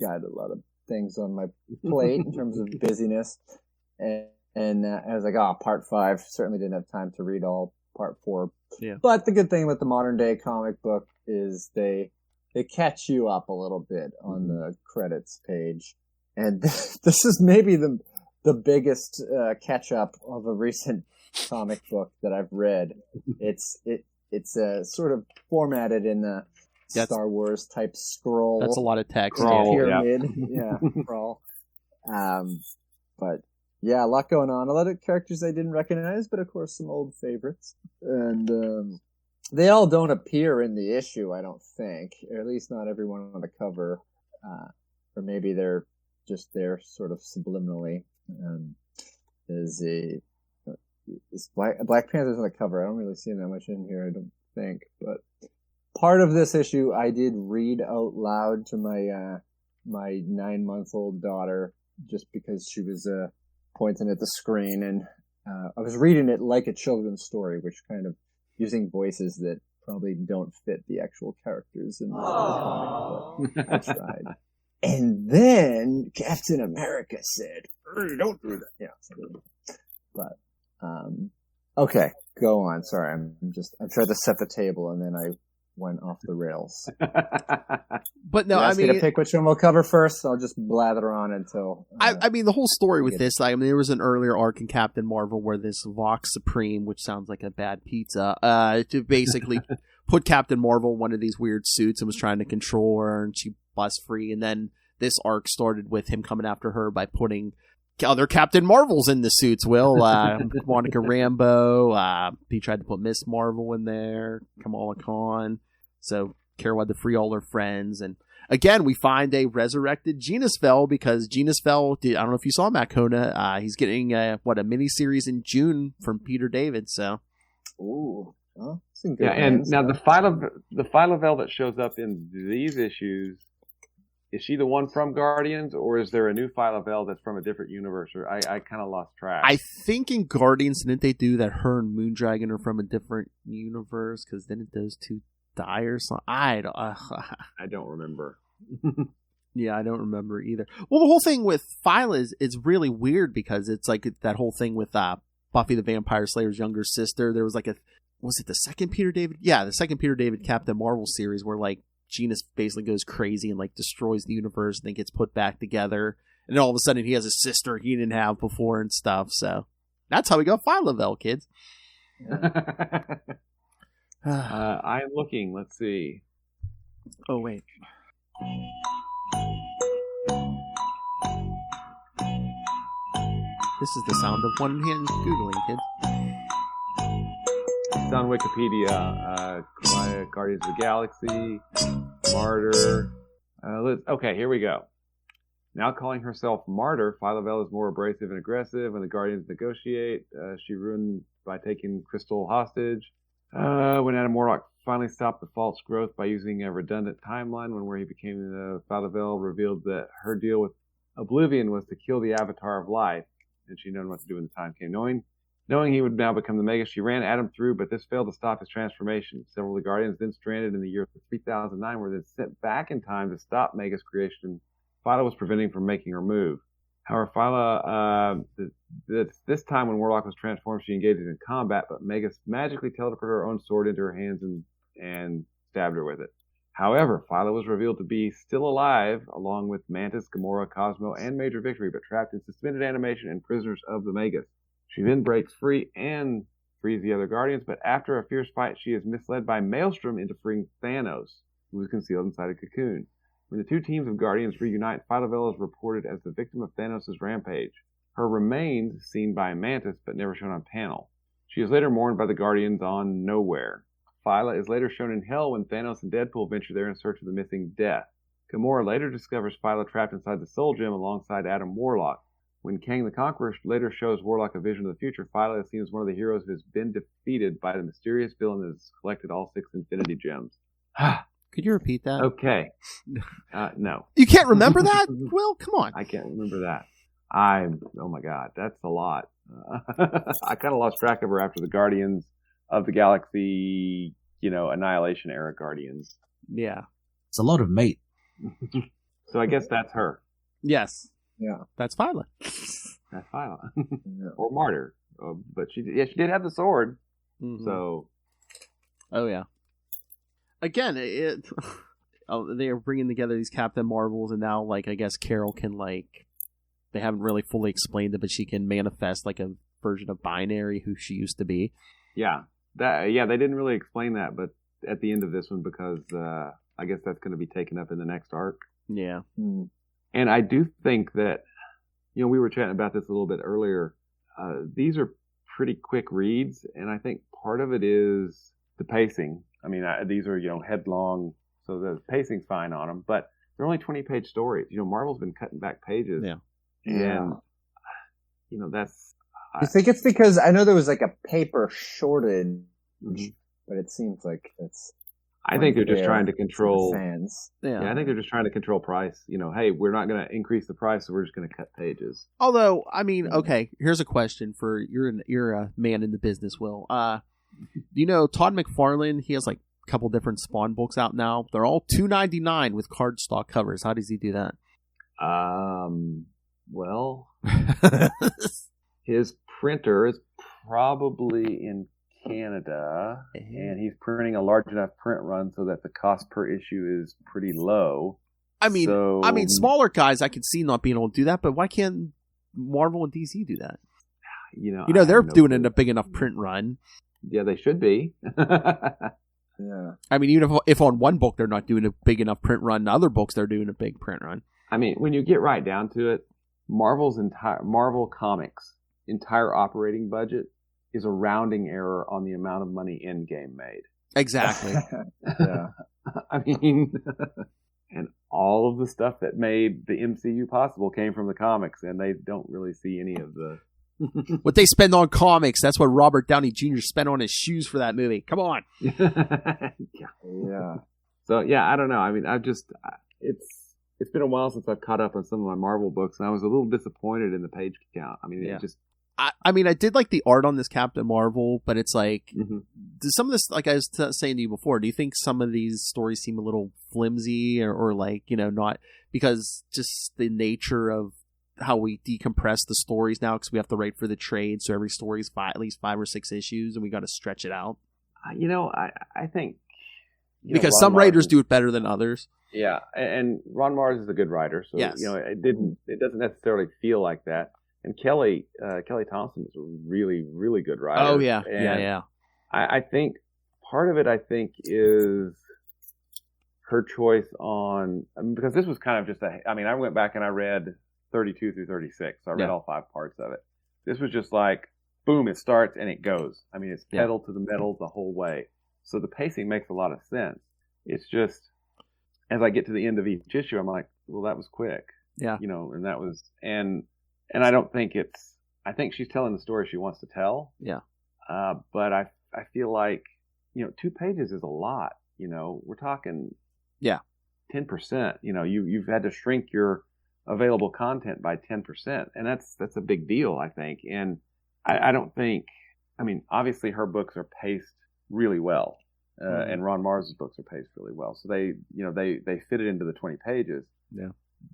Speaker 7: got a lot of things on my plate in terms of busyness. And I was like, part 5. Certainly didn't have time to read all part 4.
Speaker 10: Yeah.
Speaker 7: But the good thing with the modern day comic book is they catch you up a little bit on the credits page. And this is maybe the biggest catch up of a recent comic book that I've read. It's sort of formatted in the Star Wars type scroll.
Speaker 10: That's a lot of text.
Speaker 7: Pyramid. Yeah, scroll. But yeah, a lot going on. A lot of characters I didn't recognize, but of course some old favorites. And they all don't appear in the issue, I don't think. Or at least not everyone on the cover. Or maybe they're just there sort of subliminally. Black Panther's on the cover. I don't really see that much in here, I don't think. But part of this issue I did read out loud to my 9-month-old daughter just because she was pointing at the screen, and I was reading it like a children's story, which kind of using voices that probably don't fit the actual characters in the comic, but I tried. And then Captain America said, "Don't do that." Yeah. But okay, go on. Sorry, I'm trying to set the table, and then I went off the rails.
Speaker 10: But no,
Speaker 7: I mean, me to pick which one we'll cover first. I'll just blather on until.
Speaker 10: I mean, the whole story with this. I mean, there was an earlier arc in Captain Marvel where this Vox Supreme, which sounds like a bad pizza, to basically put Captain Marvel in one of these weird suits and was trying to control her, and she bust free. And then this arc started with him coming after her by putting other Captain Marvels in the suits. Monica Rambeau. He tried to put Miss Marvel in there. Kamala Khan. So Carol had to free all her friends. And again, we find a resurrected Genosville because Genosville, I don't know if you saw Matt Kona. He's getting a miniseries in June from Peter David. So,
Speaker 7: ooh, well,
Speaker 5: yeah. And now the Phyla-Vell that shows up in these issues. Is she the one from Guardians, or is there a new Phyla-Vell that's from a different universe? Or I kind of lost track.
Speaker 10: I think in Guardians, didn't they do that her and Moondragon are from a different universe? Because then those two die or something? I
Speaker 5: don't remember.
Speaker 10: Yeah, I don't remember either. Well, the whole thing with Phyla is really weird because it's like that whole thing with Buffy the Vampire Slayer's younger sister. There was like was it the second Peter David? Yeah, the second Peter David Captain Marvel series where like Genis basically goes crazy and like destroys the universe and then gets put back together. And then all of a sudden he has a sister he didn't have before and stuff. So that's how we got Phyla-Vell, kids.
Speaker 5: I'm looking. Let's see.
Speaker 10: Oh, wait. This is the sound of one hand Googling, kids.
Speaker 5: It's on Wikipedia. Guardians of the Galaxy, Martyr. Okay, here we go. Now calling herself Martyr, Phyla-Vell is more abrasive and aggressive. When the Guardians negotiate, she ruined by taking Crystal hostage. When Adam Warlock finally stopped the false growth by using a redundant timeline, where he became Phyla-Vell revealed that her deal with Oblivion was to kill the Avatar of Life, and she knew what to do when the time came. Knowing he would now become the Mega, she ran Adam through, but this failed to stop his transformation. Several of the Guardians then stranded in the year 3009 were then sent back in time to stop Mega's creation. Phyla was preventing from making her move. However, Phyla, this time when Warlock was transformed, she engaged in combat, but Mega magically teleported her own sword into her hands and stabbed her with it. However, Phyla was revealed to be still alive, along with Mantis, Gamora, Cosmo, and Major Victory, but trapped in suspended animation and prisoners of the Megas. She then breaks free and frees the other Guardians, but after a fierce fight, she is misled by Maelstrom into freeing Thanos, who was concealed inside a cocoon. When the two teams of Guardians reunite, Phyla-Vell is reported as the victim of Thanos' rampage. Her remains seen by Mantis, but never shown on panel. She is later mourned by the Guardians on Nowhere. Phyla is later shown in Hell when Thanos and Deadpool venture there in search of the missing Death. Gamora later discovers Phyla trapped inside the Soul Gem alongside Adam Warlock. When Kang the Conqueror later shows Warlock a vision of the future, Phyla is seen as one of the heroes who has been defeated by the mysterious villain that has collected all 6 Infinity Gems.
Speaker 10: Could you repeat that?
Speaker 5: Okay. No.
Speaker 10: You can't remember that? Well, come on.
Speaker 5: I can't remember that. Oh my God, that's a lot. I kind of lost track of her after the Guardians of the Galaxy, Annihilation era Guardians.
Speaker 10: Yeah.
Speaker 9: It's a lot of mate.
Speaker 5: So I guess that's her.
Speaker 10: Yes.
Speaker 7: Yeah.
Speaker 10: That's Phyla.
Speaker 5: That's Phyla. Or Martyr. But she did have the sword.
Speaker 10: Mm-hmm.
Speaker 5: So,
Speaker 10: oh yeah. Again, they are bringing together these Captain Marvels, and now, like, I guess Carol can, like, they haven't really fully explained it, but she can manifest like a version of Binary, who she used to be.
Speaker 5: Yeah, they didn't really explain that, but at the end of this one, because I guess that's going to be taken up in the next arc.
Speaker 10: Yeah.
Speaker 5: And I do think that, we were chatting about this a little bit earlier. These are pretty quick reads, and I think part of it is the pacing. I mean, these are, headlong, so the pacing's fine on them, but they're only 20-page stories. Marvel's been cutting back pages.
Speaker 10: Yeah.
Speaker 5: And, that's...
Speaker 7: I think it's because I know there was like a paper shortage, but it seems like it's...
Speaker 5: I think they're just trying to control
Speaker 7: fans.
Speaker 5: Yeah, I think they're just trying to control price. Hey, we're not going to increase the price, so we're just going to cut pages.
Speaker 10: Although, I mean, okay, here's a question for you're a man in the business, Will. Todd McFarlane? He has like a couple different Spawn books out now. They're all $2.99 with cardstock covers. How does he do that?
Speaker 5: Well, his printer is probably in Canada, and he's printing a large enough print run so that the cost per issue is pretty low.
Speaker 10: I mean, smaller guys I could see not being able to do that, but why can't Marvel and DC do that? They're doing it in a big enough print run.
Speaker 5: Yeah, they should be.
Speaker 7: Yeah.
Speaker 10: I mean, even if on one book they're not doing a big enough print run, other books they're doing a big print run.
Speaker 5: I mean, when you get right down to it, Marvel Comics' entire operating budget is a rounding error on the amount of money Endgame made.
Speaker 10: Exactly.
Speaker 7: Yeah.
Speaker 5: I mean, and all of the stuff that made the MCU possible came from the comics, and they don't really see any of the...
Speaker 10: What they spend on comics, that's what Robert Downey Jr. spent on his shoes for that movie. Come on.
Speaker 7: Yeah.
Speaker 5: So, yeah, I don't know. I mean, it's been a while since I've caught up on some of my Marvel books, and I was a little disappointed in the page count. I mean, it just...
Speaker 10: I mean, I did like the art on this Captain Marvel, but it's like, does some of this, like I was saying to you before, do you think some of these stories seem a little flimsy or like, not, because just the nature of how we decompress the stories now, because we have to write for the trade, so every story is at least 5 or 6 issues, and we got to stretch it out?
Speaker 5: I think...
Speaker 10: because some writers do it better than others.
Speaker 5: Yeah, and Ron Mars is a good writer, so,
Speaker 10: yes.
Speaker 5: It doesn't necessarily feel like that. And Kelly Thompson is a really, really good writer.
Speaker 10: Oh, yeah.
Speaker 5: And
Speaker 10: yeah.
Speaker 5: I think part of it, is her choice on... because this was kind of just I went back and I read 32 through 36. So I read all 5 parts of it. This was just like, boom, it starts and it goes. I mean, it's pedal to the metal the whole way. So the pacing makes a lot of sense. It's just, as I get to the end of each issue, I'm like, well, that was quick.
Speaker 10: Yeah.
Speaker 5: And that was... And I don't think I think she's telling the story she wants to tell.
Speaker 10: Yeah.
Speaker 5: But I feel like, 2 pages is a lot. We're talking 10%. You've had to shrink your available content by 10%. And that's a big deal, I think. And I don't think, obviously her books are paced really well. And Ron Mars's books are paced really well. So they fit it into the 20 pages.
Speaker 10: Yeah.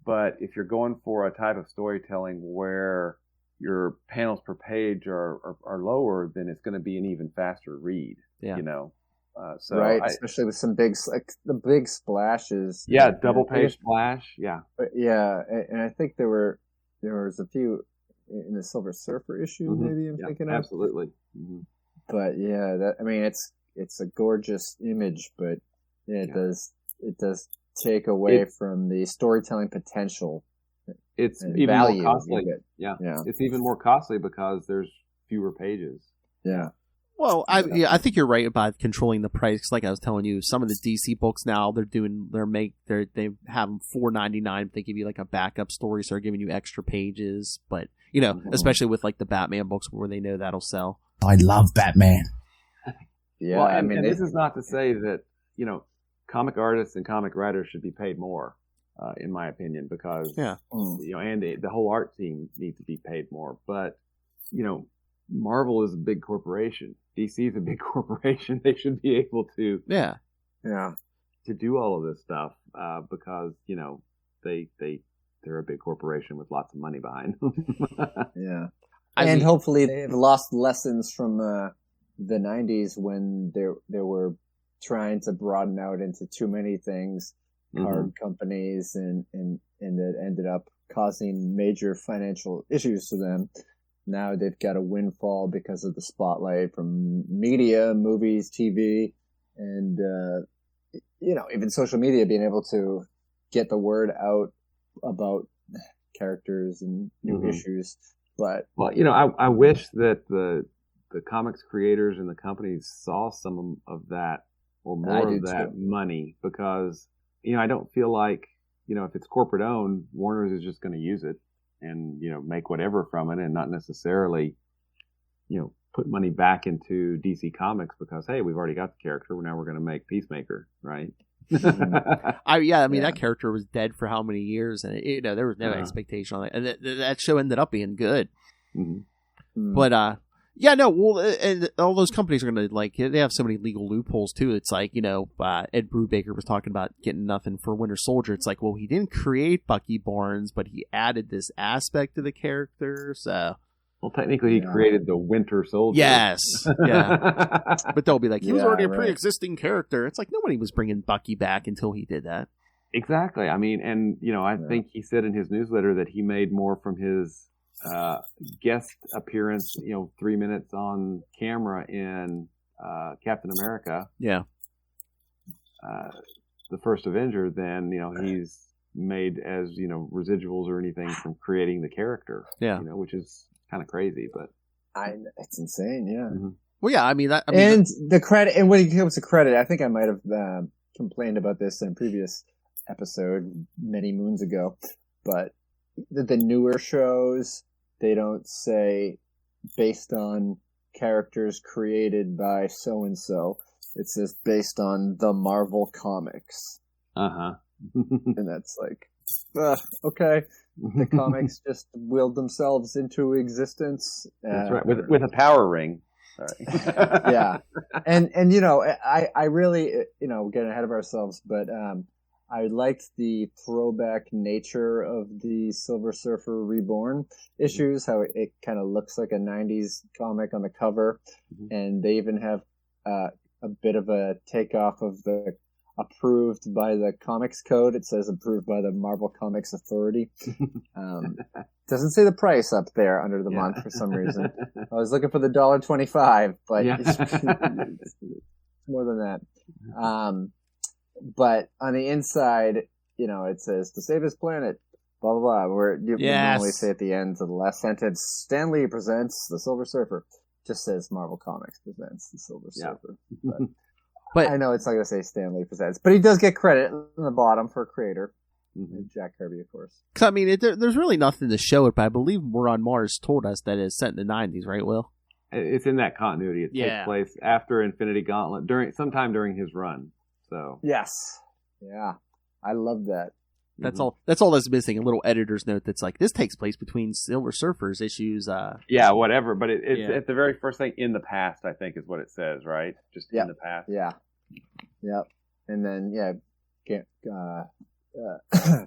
Speaker 5: But if you're going for a type of storytelling where your panels per page are lower, then it's going to be an even faster read.
Speaker 10: Yeah.
Speaker 5: So
Speaker 7: right, especially with some big, like the big splashes.
Speaker 5: Yeah, double page splash. Yeah.
Speaker 7: Yeah, and I think there was a few in the Silver Surfer issue. Maybe I'm thinking of.
Speaker 5: Absolutely. Mm-hmm.
Speaker 7: But yeah, it's a gorgeous image, but it does take away from the storytelling potential.
Speaker 5: It's even
Speaker 7: value
Speaker 5: more costly. Yeah. It's even more costly because there's fewer pages.
Speaker 7: Yeah.
Speaker 10: Well, I think you're right about controlling the price. Like I was telling you, some of the DC books now they have them $4.99. They give you like a backup story, so they're giving you extra pages. But especially with like the Batman books where they know that'll sell.
Speaker 9: I love Batman.
Speaker 7: Yeah,
Speaker 5: well, and this is not to say that comic artists and comic writers should be paid more, in my opinion, because and the whole art team needs to be paid more. But Marvel is a big corporation. DC is a big corporation. They should be able to to do all of this stuff because they're a big corporation with lots of money behind them.
Speaker 7: Yeah, and hopefully they've lost lessons from the 90s when they were trying to broaden out into too many things, card companies, and it ended up causing major financial issues to them. Now they've got a windfall because of the spotlight from media, movies, TV, and, even social media, being able to get the word out about characters and new issues. But,
Speaker 5: well, I wish that the comics creators and the companies saw some of that or more of that money, because, I don't feel like, if it's corporate owned, Warner's is just going to use it and, make whatever from it and not necessarily, put money back into DC Comics because, hey, we've already got the character. Now we're going to make Peacemaker, right?
Speaker 10: That character was dead for how many years, and there was no expectation on it, and that show ended up being good. But and all those companies are gonna they have so many legal loopholes too. It's like Ed Brubaker was talking about getting nothing for Winter Soldier. It's like, well, he didn't create Bucky Barnes, but he added this aspect to the character. So,
Speaker 5: well, technically, he created the Winter Soldier.
Speaker 10: Yes, yeah. But they'll be like, he was already a pre-existing character. It's like nobody was bringing Bucky back until he did that.
Speaker 5: Exactly. I mean, and I think he said in his newsletter that he made more from his guest appearance, 3 minutes on camera in Captain America.
Speaker 10: Yeah.
Speaker 5: The first Avenger than, he's made as, residuals or anything from creating the character.
Speaker 10: Yeah.
Speaker 5: Which is kind of crazy, but
Speaker 7: it's insane. Yeah.
Speaker 10: Well, yeah,
Speaker 7: and the credit, and when it comes to credit, I think I might have complained about this in a previous episode many moons ago, but the newer shows, they don't say based on characters created by so-and-so. It says based on the Marvel Comics.
Speaker 5: And
Speaker 7: that's like, okay. The comics just willed themselves into existence.
Speaker 5: That's right. With a power ring. Sorry.
Speaker 7: Yeah. And I really, getting ahead of ourselves, but I liked the throwback nature of the Silver Surfer Reborn issues, how it kind of looks like a 90s comic on the cover. And they even have a bit of a takeoff of the approved by the Comics Code. It says approved by the Marvel Comics Authority. Doesn't say the price up there under the month for some reason. I was looking for the $1.25, but it's more than that. But on the inside, it says to save his planet, blah, blah, blah. Where you normally say at the end of the last sentence, Stan Lee presents the Silver Surfer. Just says Marvel Comics presents the Silver Surfer. But I know it's not going to say Stan Lee presents, but he does get credit on the bottom for creator. Jack Kirby, of course.
Speaker 10: I mean, there's really nothing to show it, but I believe We're on Mars told us that it's set in the 90s, right, Will?
Speaker 5: It's in that continuity. It takes place after Infinity Gauntlet, sometime during his run. So
Speaker 7: yes, yeah, I love that.
Speaker 10: That's all that's missing. A little editor's note that's like, this takes place between Silver Surfer's issues.
Speaker 5: Whatever. But it's at the very first thing, in the past, I think is what it says, right? Just in the past.
Speaker 7: Yeah. Yep. And then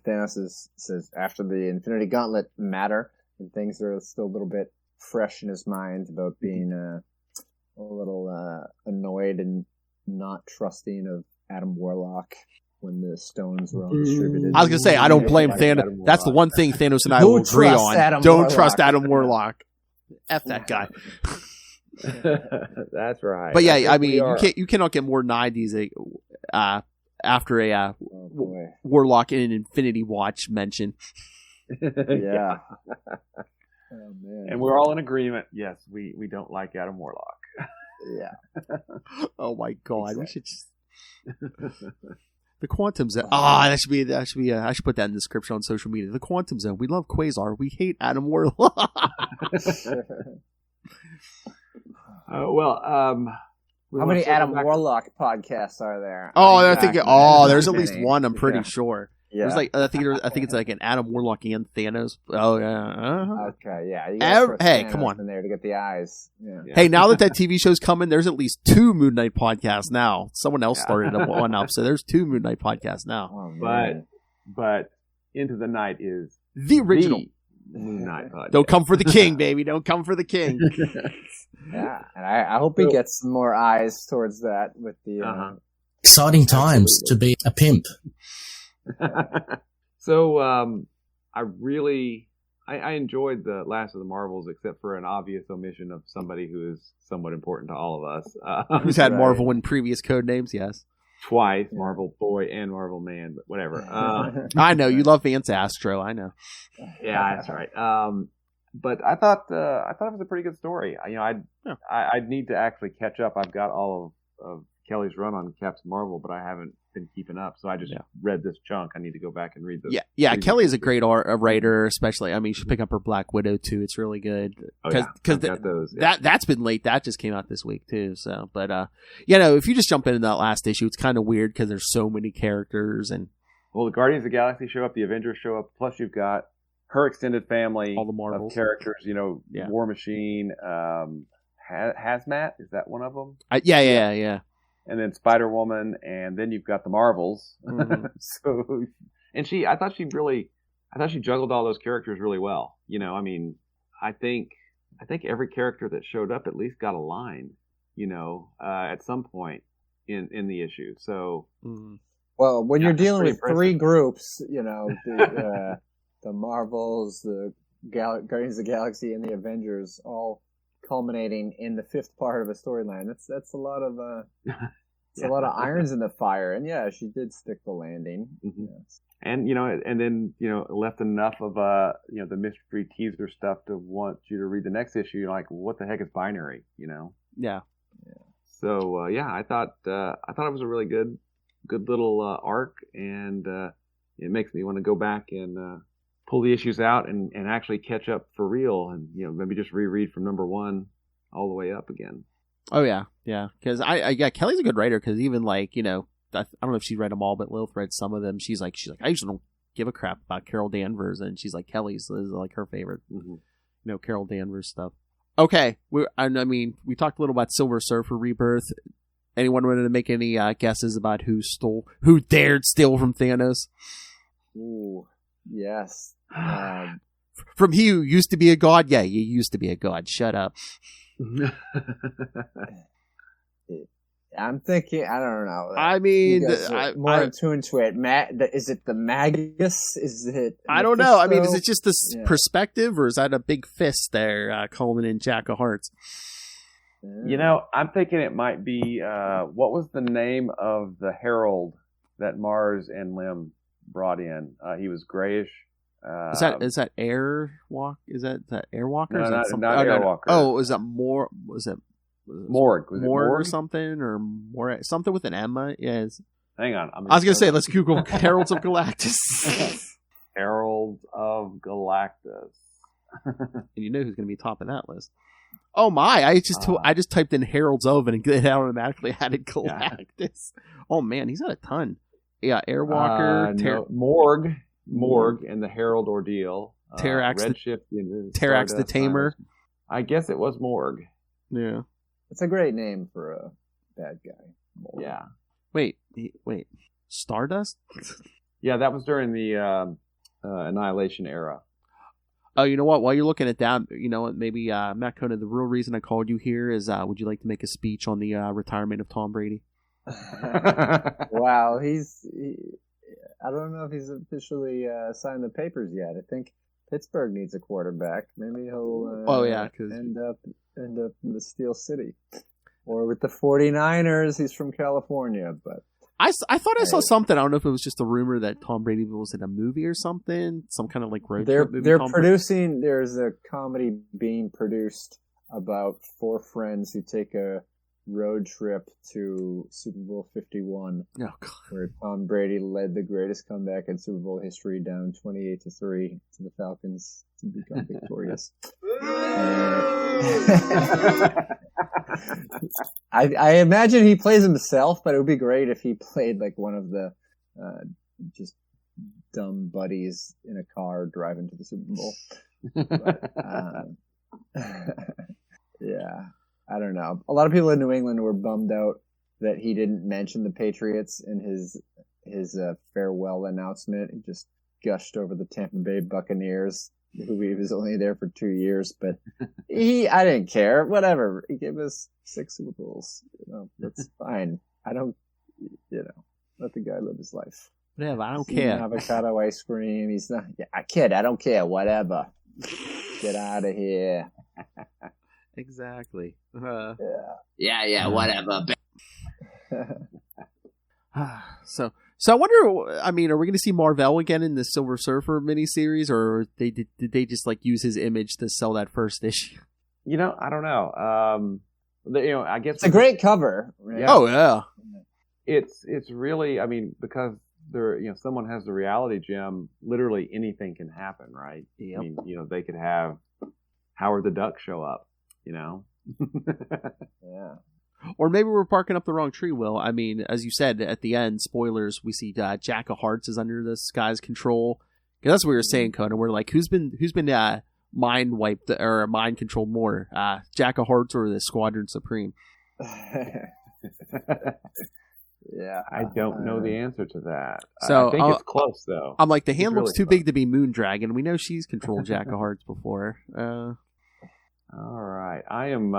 Speaker 7: Thanos says after the Infinity Gauntlet matter, and things are still a little bit fresh in his mind about being a little annoyed and not trusting of Adam Warlock when the stones were all distributed.
Speaker 10: I was going to say, I don't blame Thanos. That's the one thing Thanos and I will agree on. Don't trust Adam Warlock. F that guy.
Speaker 5: That's right.
Speaker 10: But yeah, I mean, you cannot get more 90s after a Warlock in an Infinity Watch mention.
Speaker 7: Yeah.
Speaker 5: Oh, man. And we're all in agreement. Yes, we don't like Adam Warlock.
Speaker 7: Yeah.
Speaker 10: Oh my God, exactly. We should just... The Quantum Zone. I should put that in the description on social media. The Quantum Zone. We love Quasar. We hate Adam Warlock.
Speaker 7: How many Adam Warlock podcasts are there?
Speaker 10: There's at least one. I'm pretty sure.
Speaker 7: Yeah.
Speaker 10: There's I think it's like an Adam Warlock and Thanos. Oh yeah.
Speaker 7: Okay, yeah.
Speaker 10: Hey, come on.
Speaker 7: In there to get the eyes. Yeah.
Speaker 10: Hey, now that TV show's coming, there's at least 2 Moon Knight podcasts now. Someone else started one up, so there's 2 Moon Knight podcasts now.
Speaker 7: Oh,
Speaker 5: but Into the Night is
Speaker 10: the original.
Speaker 5: Moon Knight podcast.
Speaker 10: Don't come for the king, baby. Don't come for the king.
Speaker 7: Yeah, and I hope he gets some more eyes towards that with the...
Speaker 12: Exciting times to be a pimp.
Speaker 5: So, I enjoyed the Last of the Marvels, except for an obvious omission of somebody who is somewhat important to all of us.
Speaker 10: Who's had Marvel in previous code names, yes.
Speaker 5: Twice, Marvel Boy and Marvel Man, but whatever.
Speaker 10: I know, you love Vance Astro, I know.
Speaker 5: Yeah, that's right. But I thought it was a pretty good story. I'd need to actually catch up. I've got all of Kelly's run on Captain Marvel, but I haven't been keeping up. So I just read this chunk. I need to go back and read those.
Speaker 10: Yeah. Kelly is a great writer, especially. I mean, you should pick up her Black Widow too. It's really good. That's been late. That just came out this week too. So, but if you just jump into that last issue, it's kind of weird because there's so many characters and.
Speaker 5: Well, the Guardians of the Galaxy show up, the Avengers show up, plus you've got her extended family
Speaker 10: all the Marvels.
Speaker 5: Of characters. War Machine, Hazmat, is that one of them?
Speaker 10: Yeah.
Speaker 5: And then Spider-Woman, and then you've got the Marvels. Mm-hmm. I thought she juggled all those characters really well. I think every character that showed up at least got a line, at some point in the issue. So,
Speaker 7: well, when you're dealing with three groups, the Marvels, the Guardians of the Galaxy, and the Avengers, all culminating in the fifth part of a storyline. That's a lot of a lot of irons in the fire. And she did stick the landing.
Speaker 5: Mm-hmm. Yes. And and then left enough of the mystery teaser stuff to want you to read the next issue. You're like, what the heck is Binary?
Speaker 10: Yeah.
Speaker 5: So I thought it was a really good little arc, and it makes me want to go back and pull the issues out and actually catch up for real, and maybe just reread from number 1 all the way up again.
Speaker 10: Oh yeah, because Kelly's a good writer, because even I don't know if she read them all, but Lilith read some of them. She's like I just don't give a crap about Carol Danvers, and she's like Kelly's is like her favorite, Carol Danvers stuff. Okay, we talked a little about Silver Surfer Rebirth. Anyone wanted to make any guesses about who dared steal from Thanos?
Speaker 7: Ooh, yes.
Speaker 10: From he who used to be a god? Yeah, you used to be a god. Shut up.
Speaker 7: I'm thinking, I don't know.
Speaker 10: I mean,
Speaker 7: more in tune to it. Is it the Magus? Is it?
Speaker 10: I don't know. I mean, is it just this perspective, or is that a big fist there calling in Jack of Hearts?
Speaker 5: I'm thinking it might be, what was the name of the herald that Mars and Lim brought in? He was grayish.
Speaker 10: Is that Airwalk? Is that Airwalker?
Speaker 5: No,
Speaker 10: is that
Speaker 5: not
Speaker 10: something?
Speaker 5: Airwalker.
Speaker 10: Oh, is that more? Was it
Speaker 5: Morg? Was
Speaker 10: Morg
Speaker 5: it Morg
Speaker 10: or something, or more something with an Emma? Yes.
Speaker 5: Hang on.
Speaker 10: I was gonna say, let's Google Heralds of Galactus.
Speaker 5: Heralds of Galactus.
Speaker 10: And you know who's gonna be top of that list? Oh my! I just typed in Heralds of, and it automatically added Galactus. Yeah. Oh man, he's got a ton. Yeah, Airwalker,
Speaker 5: Morg and the Herald Ordeal.
Speaker 10: Terrax the Tamer.
Speaker 5: I guess it was Morg.
Speaker 10: Yeah.
Speaker 7: It's a great name for a bad guy.
Speaker 5: Morg. Yeah.
Speaker 10: Wait. Stardust?
Speaker 5: Yeah, that was during the Annihilation era.
Speaker 10: Oh, you know what? While you're looking at that, maybe Matt Kona, the real reason I called you here is, would you like to make a speech on the retirement of Tom Brady?
Speaker 7: Wow, I don't know if he's officially signed the papers yet. I think Pittsburgh needs a quarterback. Maybe he'll end up in the Steel City. Or with the 49ers, he's from California. But
Speaker 10: I thought I saw something. I don't know if it was just a rumor that Tom Brady was in a movie or something. Some kind of road trip movie.
Speaker 7: They're producing, there's a comedy being produced about 4 friends who take a road trip to Super Bowl 51, where Tom Brady led the greatest comeback in Super Bowl history, down 28-3 to the Falcons to become victorious. I imagine he plays himself, but it would be great if he played one of the just dumb buddies in a car driving to the Super Bowl. But, yeah. I don't know. A lot of people in New England were bummed out that he didn't mention the Patriots in his farewell announcement. He just gushed over the Tampa Bay Buccaneers He was only there for 2 years, but I didn't care. Whatever. He gave us 6 Super Bowls. That's fine. I don't, let the guy live his life.
Speaker 10: Yeah, I don't
Speaker 7: He's
Speaker 10: care.
Speaker 7: Avocado ice cream. He's not. Yeah, kid, I don't care. Whatever. Get out of here.
Speaker 10: Exactly.
Speaker 7: Yeah, whatever.
Speaker 10: So I wonder. I mean, are we going to see Marvel again in the Silver Surfer miniseries, or did they just like use his image to sell that first issue?
Speaker 5: I don't know. I guess
Speaker 7: it's a great cover. Right?
Speaker 5: Yeah.
Speaker 10: Oh yeah.
Speaker 5: It's really. I mean, because someone has the reality gem. Literally anything can happen, right?
Speaker 10: Yep.
Speaker 5: I mean, they could have Howard the Duck show up.
Speaker 7: Yeah.
Speaker 10: Or maybe we're barking up the wrong tree, Will. I mean, as you said, at the end, spoilers, we see Jack of Hearts is under this guy's control. Because that's what we were saying, Kona. We're like, who's been mind wiped or mind controlled more? Jack of Hearts or the Squadron Supreme?
Speaker 7: Yeah.
Speaker 5: I don't know the answer to that.
Speaker 10: So
Speaker 5: I think it's close, though.
Speaker 10: I'm like, the hand
Speaker 5: It's
Speaker 10: looks
Speaker 5: really
Speaker 10: too
Speaker 5: close.
Speaker 10: big to be Moondragon. We know she's controlled Jack of Hearts before.
Speaker 5: All right. I am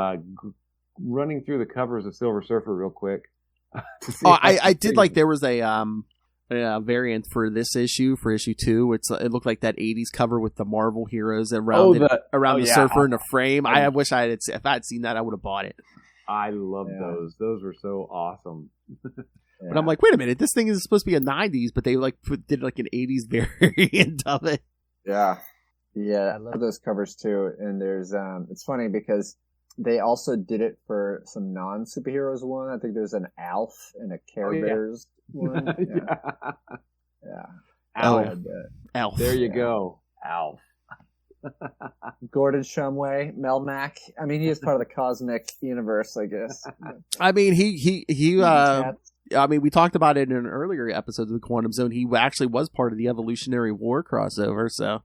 Speaker 5: running through the covers of Silver Surfer real quick.
Speaker 10: I did like there was a variant for this issue, for issue 2. It looked like that 80s cover with the Marvel heroes around the surfer in a frame. I wish if I had seen that, I would have bought it.
Speaker 5: I love those. Those were so awesome.
Speaker 10: But I'm like, wait a minute, this thing is supposed to be a 90s, but they did like an 80s variant of it.
Speaker 7: Yeah. I love those covers too. And there's it's funny because they also did it for some non-superheroes one. I think there's an Alf and a Care Bears one. Yeah.
Speaker 10: Alf.
Speaker 5: There you go. Alf.
Speaker 7: Gordon Shumway, Melmac. I mean, he is part of the cosmic universe, I guess.
Speaker 10: I mean, I mean, we talked about it in an earlier episode of the Quantum Zone. He actually was part of the Evolutionary War crossover, so.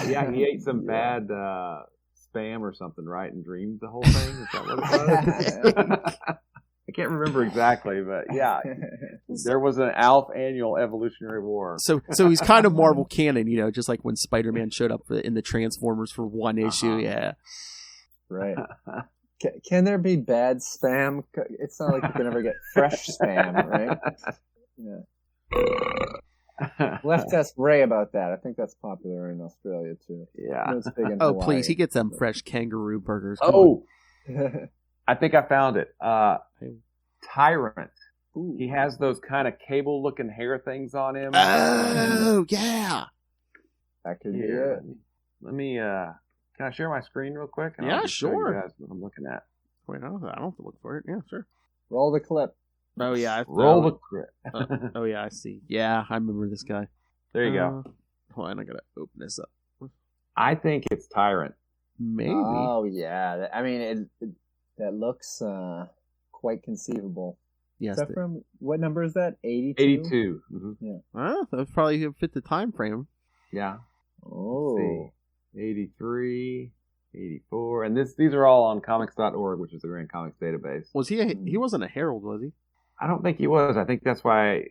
Speaker 5: Yeah, he ate some bad spam or something, right? And dreamed the whole thing? Is that what it was? I can't remember exactly, but yeah. There was an Alf annual Evolutionary War.
Speaker 10: So he's kind of Marvel canon, just like when Spider-Man showed up in the Transformers for one issue, yeah.
Speaker 7: Right. Can there be bad spam? It's not like you can ever get fresh spam, right? Yeah. We'll have to ask Ray about that. I think that's popular in Australia too.
Speaker 5: Yeah.
Speaker 7: It's big in
Speaker 10: Oh,
Speaker 7: Hawaii.
Speaker 10: please, he gets them fresh kangaroo burgers.
Speaker 5: Oh, I think I found it. Tyrant.
Speaker 7: Ooh.
Speaker 5: He has those kind of cable-looking hair things on him.
Speaker 10: Oh, yeah.
Speaker 7: That could be it.
Speaker 5: Let me, can I share my screen real quick? And
Speaker 10: Yeah,
Speaker 5: I'll just show you
Speaker 10: sure.
Speaker 5: guys what I'm looking at.
Speaker 10: Wait, I don't have to look for it. Yeah, sure.
Speaker 7: Roll the clip.
Speaker 10: Oh, yeah.
Speaker 5: Roll the clip.
Speaker 10: Oh, yeah, I see. Yeah, I remember this guy.
Speaker 5: There you go.
Speaker 10: Hold on, I gotta open this up.
Speaker 5: I think it's Tyrant.
Speaker 10: Maybe.
Speaker 7: Oh, yeah. I mean, that looks quite conceivable.
Speaker 10: Yes.
Speaker 7: Is that from, what number is that? 82?
Speaker 5: 82. Mm-hmm.
Speaker 7: Yeah.
Speaker 10: That would probably fit the time frame.
Speaker 5: Yeah.
Speaker 7: Oh.
Speaker 5: Let's see. 83, 84. And these are all on comics.org, which is the Grand Comics database.
Speaker 10: Was he wasn't a herald, was he?
Speaker 5: I don't think he was. I think that's why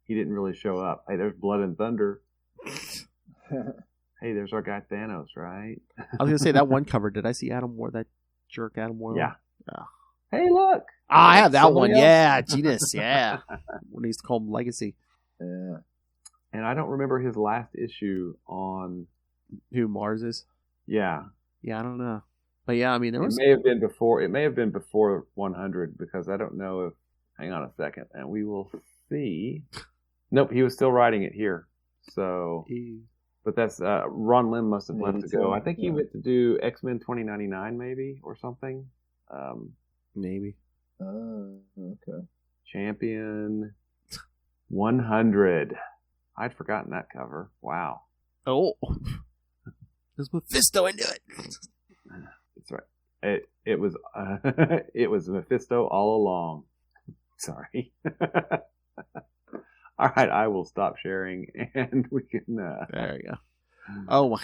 Speaker 5: he didn't really show up. Hey, there's Blood and Thunder. Hey, there's our guy Thanos, right?
Speaker 10: I was going to say, that one cover, did I see Adam Warlock, that jerk Adam Warlock?
Speaker 5: Yeah.
Speaker 10: Oh.
Speaker 5: Hey, look.
Speaker 10: I have that
Speaker 5: Somebody
Speaker 10: one.
Speaker 5: else.
Speaker 10: Yeah, Genus. Yeah. When he used to call him Legacy.
Speaker 7: Yeah.
Speaker 5: And I don't remember his last issue on...
Speaker 10: Who Mars is?
Speaker 5: Yeah.
Speaker 10: Yeah, I don't know. But yeah, I mean, there was...
Speaker 5: It may have been before 100, because I don't know if... Hang on a second, and we will see. Nope, he was still writing it here. So... But that's... Ron Lim must have left to go. I think he went to do X-Men 2099, maybe, or something.
Speaker 10: Maybe.
Speaker 7: Oh, okay.
Speaker 5: Champion 100. I'd forgotten that cover. Wow.
Speaker 10: Oh. There's Mephisto into it.
Speaker 5: That's right. It was it was Mephisto all along. Sorry. All right, I will stop sharing and we can
Speaker 10: There you go. Oh my.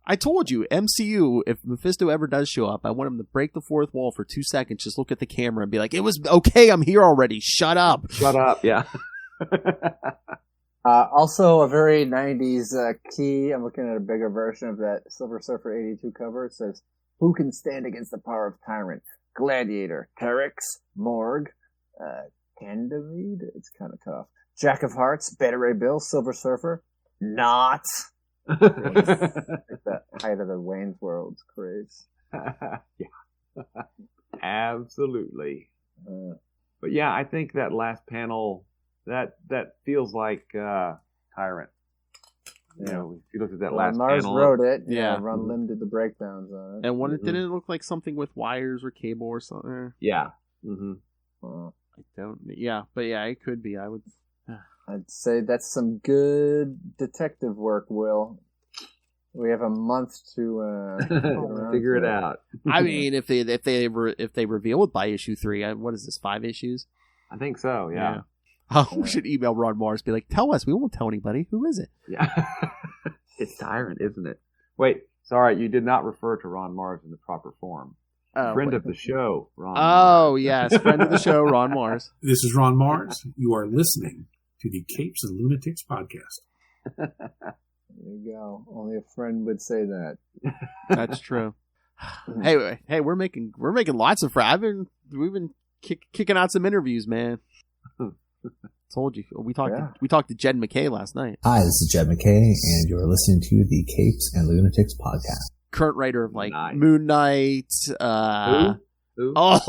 Speaker 10: I told you, MCU, if Mephisto ever does show up, I want him to break the fourth wall for 2 seconds, just look at the camera and be like, it was okay, I'm here already, shut up.
Speaker 5: Shut up, yeah.
Speaker 7: Also, a very 90s key. I'm looking at a bigger version of that Silver Surfer 82 cover. It says, "Who can stand against the power of Tyrant? Gladiator, Perich, Morg, Candide." It's kind of tough. Jack of Hearts, Beta Ray Bill, Silver Surfer, Not. Like the height of the Wayne's World craze.
Speaker 5: Yeah, absolutely. But yeah, I think that last panel that feels like Tyrant. You know, if you look at that last
Speaker 7: Mars
Speaker 5: panel,
Speaker 7: wrote it.
Speaker 10: Yeah.
Speaker 7: Ron Lim did the breakdowns on it.
Speaker 10: And one, didn't it look like something with wires or cable or something?
Speaker 5: Yeah. Mm-hmm.
Speaker 10: I don't. Yeah, but yeah, it could be.
Speaker 7: I'd say that's some good detective work, Will. We have a month to
Speaker 5: figure it out.
Speaker 10: I mean, if they reveal it by issue 3, what is this? 5 issues?
Speaker 5: I think so. Yeah.
Speaker 10: We should email Ron Mars, be like, "Tell us. We won't tell anybody. Who is it?"
Speaker 5: Yeah. It's Tyrant, isn't it? Wait, sorry, you did not refer to Ron Mars in the proper form. Friend of the show, Ron Mars.
Speaker 10: Yes, friend of the show, Ron Mars.
Speaker 13: This is Ron Mars. You are listening to the Capes and Lunatics podcast.
Speaker 7: There you go. Only a friend would say that.
Speaker 10: That's true. Hey, we're making lots of friends. We've been kicking out some interviews, man. Told you. We talked to Jed McKay last night.
Speaker 12: Hi, this is Jed McKay, and you're listening to the Capes and Lunatics podcast.
Speaker 10: Current writer of Moon Knight.
Speaker 5: Who?
Speaker 10: Oh,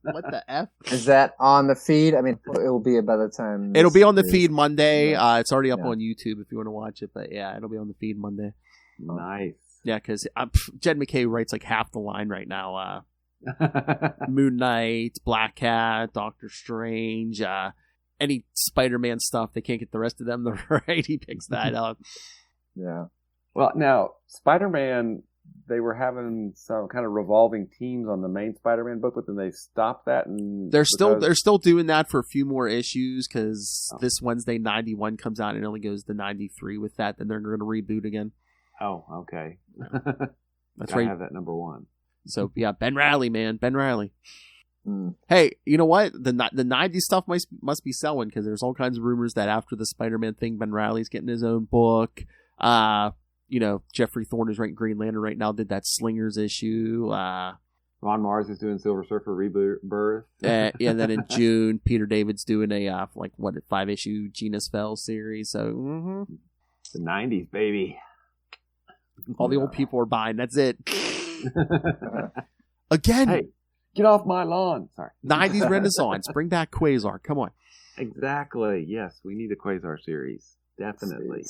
Speaker 10: what the F?
Speaker 7: Is that on the feed? I mean, it will be by the time.
Speaker 10: It'll be on the feed Monday. It's already up on YouTube if you want to watch it. But yeah, it'll be on the feed Monday.
Speaker 5: Nice.
Speaker 10: Yeah, because Jed McKay writes like half the line right now. Moon Knight, Black Cat, Doctor Strange, any Spider-Man stuff. They can't get the rest of them to write. He picks that up.
Speaker 7: Yeah.
Speaker 5: Well, now Spider-Man, they were having some kind of revolving teams on the main Spider-Man book, but then they stopped that, and
Speaker 10: they're still doing that for a few more issues because this Wednesday 91 comes out and it only goes to 93 with that. Then they're going to reboot again.
Speaker 5: Oh, okay.
Speaker 10: That's right.
Speaker 5: I have that number 1.
Speaker 10: So yeah, Ben Reilly, man, Ben Reilly. Hey, you know what? The 90s stuff must be selling because there's all kinds of rumors that after the Spider-Man thing, Ben Reilly's getting his own book. Jeffrey Thorne is writing Green Lantern right now. Did that Slingers issue.
Speaker 5: Ron Mars is doing Silver Surfer Rebirth.
Speaker 10: And then in June, Peter David's doing a 5-issue Gina Spell series. So
Speaker 5: the 90s, baby.
Speaker 10: All the old people are buying. That's it. Again.
Speaker 5: Hey, get off my lawn. Sorry.
Speaker 10: 90s Renaissance. Bring back Quasar. Come on.
Speaker 5: Exactly. Yes, we need a Quasar series. Definitely.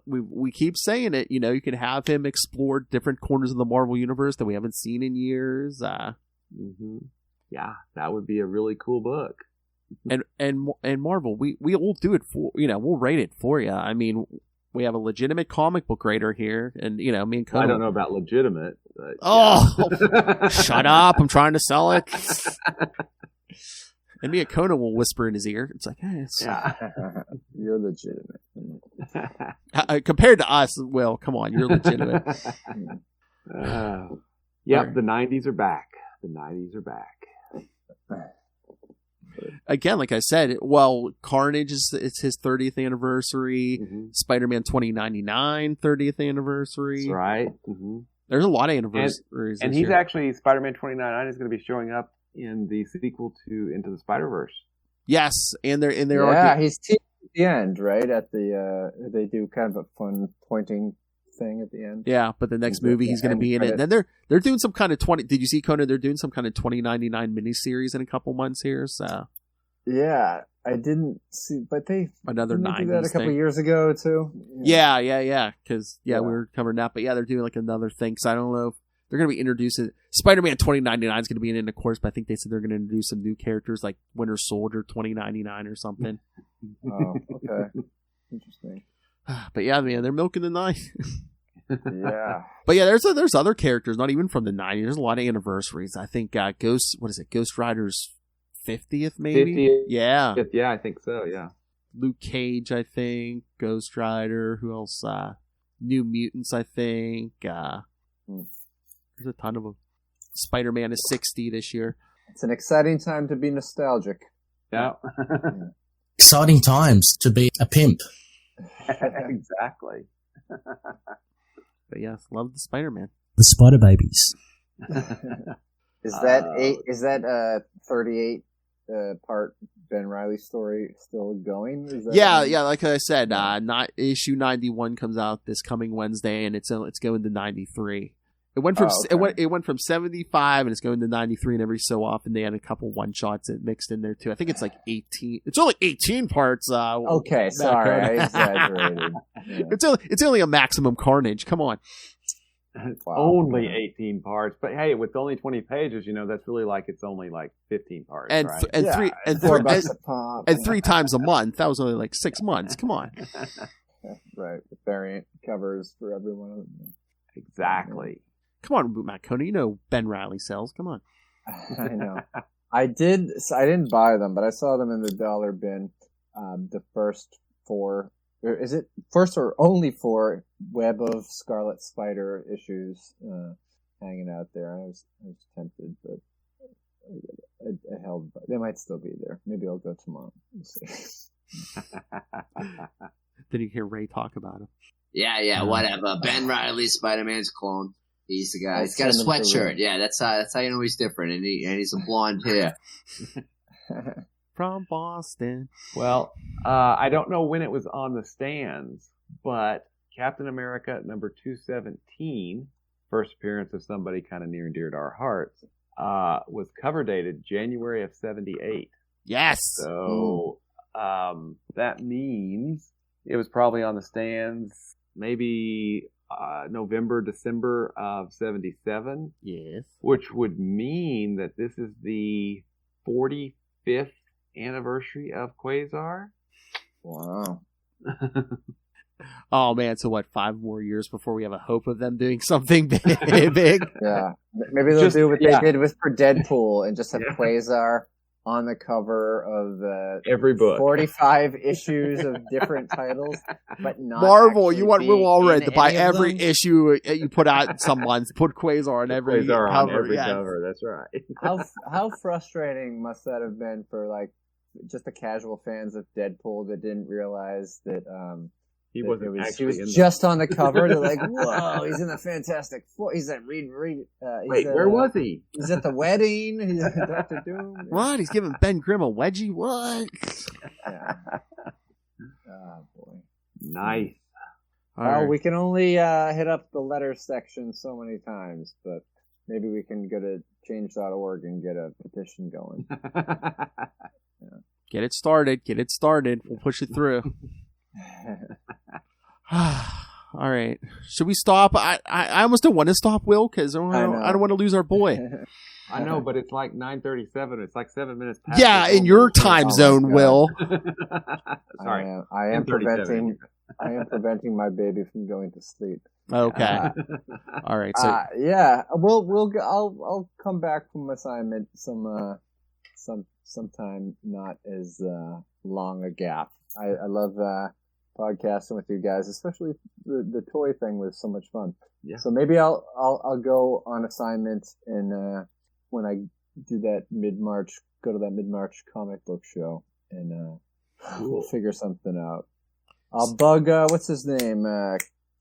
Speaker 10: We keep saying it. You know, you can have him explore different corners of the Marvel universe that we haven't seen in years.
Speaker 5: Yeah, that would be a really cool book.
Speaker 10: And Marvel, we will do it for we'll write it for you. I mean, we have a legitimate comic book writer here, and me and Kona.
Speaker 5: I don't know about legitimate. But,
Speaker 10: shut up! I'm trying to sell it. And me and Kona will whisper in his ear. It's like, hey,
Speaker 7: you're legitimate.
Speaker 10: Compared to us, Will, come on, you're legitimate.
Speaker 5: Yep, the 90s are back. The 90s are back.
Speaker 10: Again, like I said, Carnage it's his 30th anniversary. Spider-Man 2099 30th anniversary.
Speaker 5: That's right.
Speaker 10: There's a lot of anniversaries.
Speaker 5: And he's actually Spider-Man 2099 is going to be showing up in the sequel to Into the Spider-Verse.
Speaker 10: Yes, and they're
Speaker 7: he's at the end, right? At the they do kind of a fun pointing thing at the end.
Speaker 10: Yeah, but the next movie he's going to be in it. And then they're doing some kind of 20. Did you see Kona? They're doing some kind of 2099 miniseries in a couple months here. So
Speaker 7: yeah, I didn't see, but they
Speaker 10: another 90s
Speaker 7: do that a couple
Speaker 10: thing.
Speaker 7: Years ago too.
Speaker 10: Yeah. Because we were covering that, but yeah, they're doing like another thing. Because I don't know if they're going to be introducing Spider-Man 2099 is going to be in it, of course, but I think they said they're going to introduce some new characters like Winter Soldier 2099 or something.
Speaker 7: Oh, okay, interesting.
Speaker 10: But yeah, man, they're milking the night.
Speaker 7: Yeah.
Speaker 10: But yeah, there's other characters, not even from the 90s. There's a lot of anniversaries. I think Ghost Rider's 50th, maybe?
Speaker 5: 50th,
Speaker 10: yeah.
Speaker 5: Yeah, I think so, yeah.
Speaker 10: Luke Cage, I think. Ghost Rider. Who else? New Mutants, I think. There's a ton of them. Spider-Man is 60 this year.
Speaker 7: It's an exciting time to be nostalgic.
Speaker 5: Yeah.
Speaker 14: Exciting times to be a pimp.
Speaker 5: Exactly.
Speaker 10: But yes, love the Spider-Man.
Speaker 14: The Spider Babies.
Speaker 7: Is that 38 part Ben Reilly story still going? Is that
Speaker 10: Yeah. Like I said, not issue 91 comes out this coming Wednesday, and it's going to 93. It went from it went from 75, and it's going to 93, and every so often they had a couple one shots mixed in there too. I think it's like 18. It's only 18 parts.
Speaker 7: Okay, sorry, I exaggerated. Yeah.
Speaker 10: It's only a Maximum Carnage. Come on.
Speaker 5: Wow. Only 18 parts, but hey, with only 20 pages, that's really like it's only like 15 parts,
Speaker 10: and
Speaker 5: right?
Speaker 10: and 3 times a month. That was only like 6 months. Come on.
Speaker 7: Right, with variant covers for everyone.
Speaker 5: Exactly.
Speaker 10: Come on, Matt Kona. You know Ben Reilly sells. Come on.
Speaker 7: I know. I didn't buy them, but I saw them in the dollar bin. The first 4. Is it first or only 4 Web of Scarlet Spider issues hanging out there? I was tempted, but I held. They might still be there. Maybe I'll go tomorrow. We'll see.
Speaker 10: Did you hear Ray talk about him?
Speaker 15: Yeah, whatever. Ben Reilly, Spider-Man's clone. He's the guy. He's got a sweatshirt. Yeah, that's how you know he's different, and he's a blonde hair.
Speaker 10: From Boston.
Speaker 5: Well, I don't know when it was on the stands, but Captain America number 217, first appearance of somebody kind of near and dear to our hearts, was cover dated January of 78.
Speaker 10: Yes.
Speaker 5: So that means it was probably on the stands maybe November, December of 77.
Speaker 10: Yes.
Speaker 5: Which would mean that this is the 45th anniversary of Quasar.
Speaker 7: Wow.
Speaker 10: Oh man, so what, 5 more years before we have a hope of them doing something big?
Speaker 7: Yeah. Maybe they'll do what they did for Deadpool and just have Quasar on the cover of
Speaker 5: every book.
Speaker 7: 45 issues of different titles, but not
Speaker 10: Marvel, you want Will Allred to buy every
Speaker 7: them?
Speaker 10: issue you put out some months, put Quasar on every
Speaker 5: Quasar
Speaker 10: cover.
Speaker 5: On every cover, that's right.
Speaker 7: How frustrating must that have been for like just the casual fans of Deadpool that didn't realize that
Speaker 5: he was
Speaker 7: just on the cover. They're like, "Whoa, he's in the Fantastic Four. He's at Reed.
Speaker 5: Wait, where was he?
Speaker 7: He's at the wedding. He's at Dr. Doom.
Speaker 10: What? He's giving Ben Grimm a wedgie? What?"
Speaker 7: Yeah. Oh boy.
Speaker 5: Nice.
Speaker 7: Well, we can only hit up the letter section so many times, but maybe we can go to change.org and get a petition going. Yeah.
Speaker 10: Get it started. We'll push it through. All right. Should we stop? I almost don't want to stop, Will, because I don't want to lose our boy.
Speaker 5: I know, but it's like 9:37. It's like 7 minutes past.
Speaker 10: Yeah, in your time zone, Will.
Speaker 5: Sorry,
Speaker 7: I am preventing my baby from going to sleep.
Speaker 10: Okay. All right. So
Speaker 7: yeah, I'll come back from assignment sometime not as long a gap. I love podcasting with you guys, especially the toy thing was so much fun.
Speaker 5: Yeah.
Speaker 7: So maybe I'll go on assignment and when I do that go to that mid-March comic book show and we'll figure something out. I'll bug what's his name?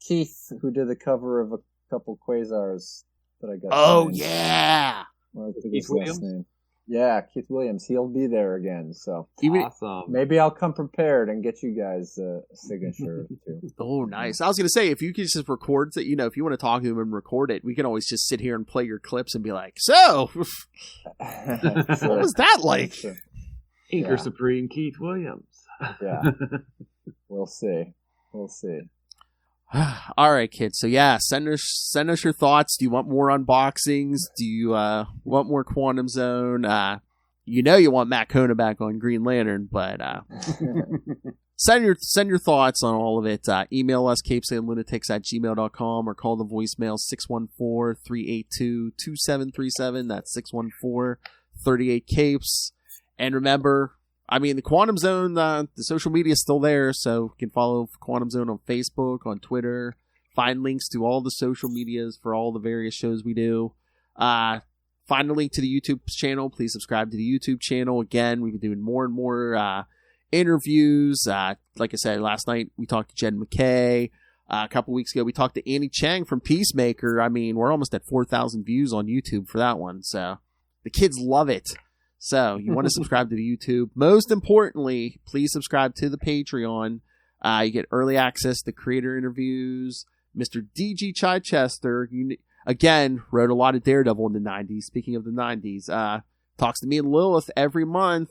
Speaker 7: Keith, who did the cover of a couple Quasars that I got.
Speaker 10: Oh yeah.
Speaker 5: Keith Williams.
Speaker 7: Name. Yeah, Keith Williams. He'll be there again. So
Speaker 5: awesome.
Speaker 7: Maybe I'll come prepared and get you guys a signature too.
Speaker 10: Oh, nice. I was going to say, if you could just record that, if you want to talk to him and record it, we can always just sit here and play your clips and be like, so, what was that like?
Speaker 5: Inker Supreme Keith Williams.
Speaker 7: Yeah. We'll see.
Speaker 10: All right, kids. So yeah, send us your thoughts. Do you want more unboxings? Do you want more Quantum Zone? You want Matt Kona back on Green Lantern, but send your thoughts on all of it. Email us capesandlunatics@gmail.com or call the voicemail 614-382-2737. That's 614-38-CAPES. And remember, the Quantum Zone, the social media is still there, so you can follow Quantum Zone on Facebook, on Twitter, find links to all the social medias for all the various shows we do. Find a link to the YouTube channel. Please subscribe to the YouTube channel. Again, we've been doing more and more interviews. Like I said, last night we talked to Jen McKay. A couple weeks ago we talked to Annie Chang from Peacemaker. I mean, we're almost at 4,000 views on YouTube for that one. So the kids love it. So you want to subscribe to the YouTube. Most importantly, please subscribe to the Patreon. You get early access to creator interviews. Mr. D.G. Chichester, again, wrote a lot of Daredevil in the 90s. Speaking of the 90s, talks to me and Lilith every month.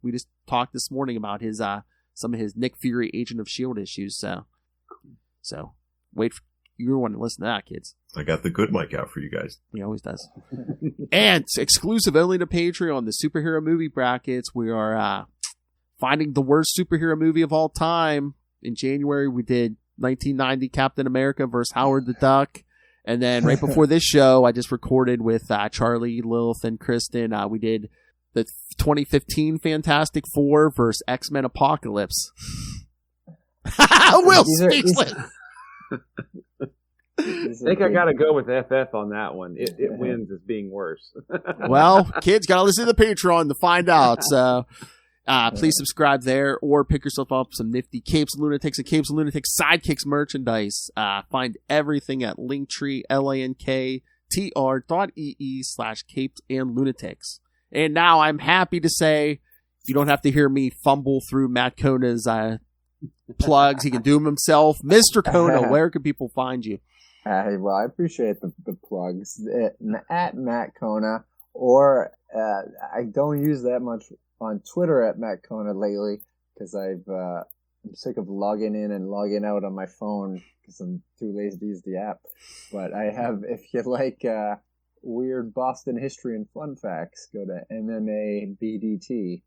Speaker 10: We just talked this morning about his some of his Nick Fury Agent of S.H.I.E.L.D. issues. So wait, you want to listen to that, kids.
Speaker 16: I got the good mic out for you guys.
Speaker 10: He always does. And exclusive only to Patreon, the superhero movie brackets. We are finding the worst superhero movie of all time. In January, we did 1990 Captain America versus Howard the Duck. And then right before this show, I just recorded with Charlie, Lilith, and Kristen. We did the 2015 Fantastic Four versus X-Men Apocalypse. Will speechless.
Speaker 5: I think I got to go with FF on that one. It wins as being worse.
Speaker 10: Well, kids, got to listen to the Patreon to find out. So please subscribe there or pick yourself up some nifty Capes and Lunatics and Capes and Lunatics Sidekicks merchandise. Find everything at Linktree, linktr.ee/Capes and Lunatics. And now I'm happy to say you don't have to hear me fumble through Matt Kona's plugs. He can do them himself. Mr. Kona, where can people find you?
Speaker 7: Well, I appreciate the plugs at Matt Kona, or I don't use that much on Twitter at Matt Kona lately because I'm sick of logging in and logging out on my phone because I'm too lazy to use the app. But I have, if you like weird Boston history and fun facts, go to MMA BDT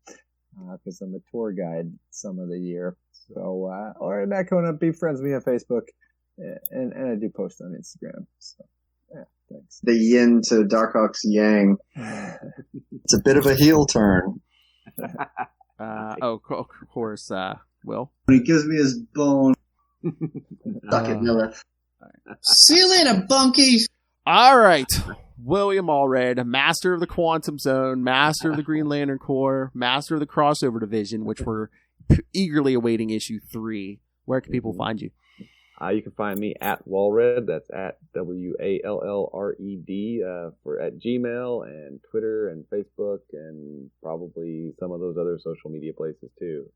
Speaker 7: because I'm a tour guide some of the year. So, or Matt Kona, be friends with me on Facebook, and I do post on Instagram. So, yeah, thanks.
Speaker 17: The yin to Darkhawk's yang. It's a bit of a heel turn.
Speaker 10: Of course, Will.
Speaker 17: When he gives me his bone. Suck it, Lilith.
Speaker 8: See you later, bunkie.
Speaker 10: All right. William Allred, master of the Quantum Zone, master of the Green Lantern Corps, master of the Crossover Division, which we're eagerly awaiting issue 3. Where can people find you?
Speaker 5: You can find me at Wallred. That's at WALLRED at Gmail and Twitter and Facebook and probably some of those other social media places too.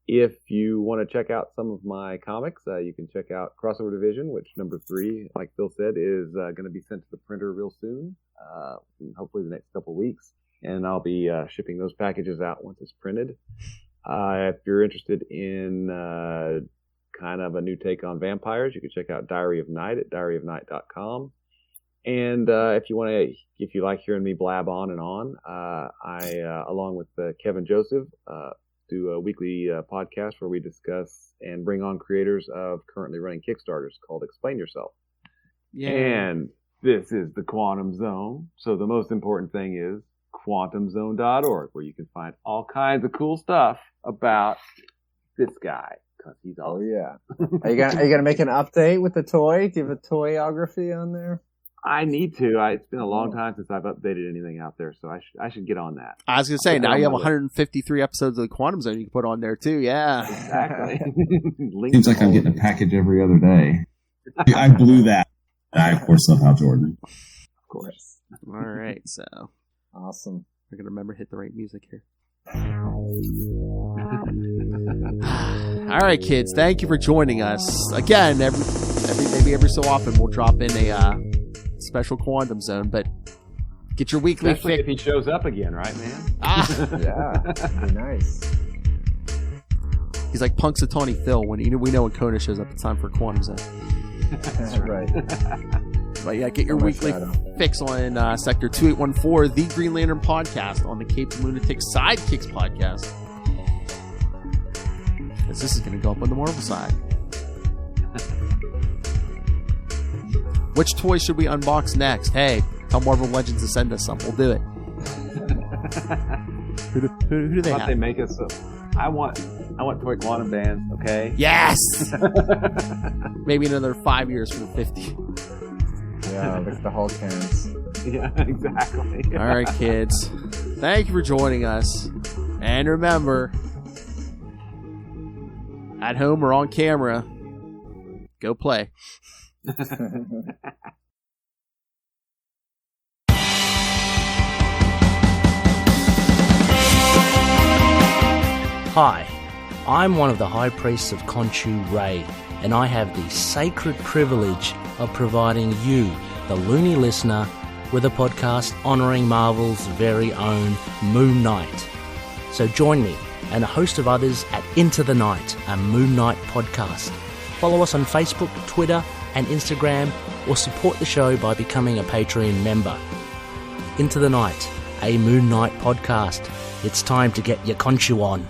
Speaker 5: If you want to check out some of my comics, you can check out Crossover Division, which number 3, like Phil said, is going to be sent to the printer real soon, hopefully the next couple of weeks. And I'll be shipping those packages out once it's printed. If you're interested in kind of a new take on vampires, you can check out Diary of Night at diaryofnight.com. And if you like hearing me blab on and on, I along with Kevin Joseph do a weekly podcast where we discuss and bring on creators of currently running Kickstarters called Explain Yourself. Yeah. And this is the Quantum Zone. So the most important thing is quantumzone.org, where you can find all kinds of cool stuff about this guy. Cause he's awesome.
Speaker 7: Oh yeah. Are you gonna make an update with the toy? Do you have a toyography on there?
Speaker 5: I need to. It's been a long time since I've updated anything out there, so I should get on that.
Speaker 10: I was gonna say, now you have 153 episodes of the Quantum Zone you can put on there too. Yeah,
Speaker 5: exactly.
Speaker 9: Seems like I'm getting a package every other day. I blew that. I, of course, love Hal Jordan.
Speaker 7: Of course.
Speaker 10: All right, so
Speaker 7: awesome.
Speaker 10: We're gonna remember to hit the right music here. All right, kids. Thank you for joining us again. Maybe every so often we'll drop in a special Quantum Zone, but get your weekly
Speaker 5: fix. If he shows up again, right, man?
Speaker 7: Yeah, that'd be nice.
Speaker 10: He's like Punxsutawney Phil when we know when Kona shows up. It's time for Quantum Zone.
Speaker 7: That's right.
Speaker 10: But yeah, get your weekly fix on Sector 2814, the Green Lantern Podcast, on the Capes and Lunatics Sidekicks Podcast. This is going to go up on the Marvel side. Which toy should we unbox next? Hey, tell Marvel Legends to send us some. We'll do it. Who do they have?
Speaker 5: They make us. I want toy quantum bands. Okay.
Speaker 10: Yes. Maybe another 5 years for the 50.
Speaker 7: Yeah, with the Hulk hands.
Speaker 5: Yeah, exactly.
Speaker 10: All right, kids. Thank you for joining us. And remember, at home or on camera, go play.
Speaker 2: Hi, I'm one of the High Priests of Khonshu Ray, and I have the sacred privilege of providing you, the loony listener, with a podcast honouring Marvel's very own Moon Knight. So join me and a host of others at Into the Night, a Moon Knight podcast. Follow us on Facebook, Twitter and Instagram, or support the show by becoming a Patreon member. Into the Night, a Moon Knight podcast. It's time to get your Khonshu on.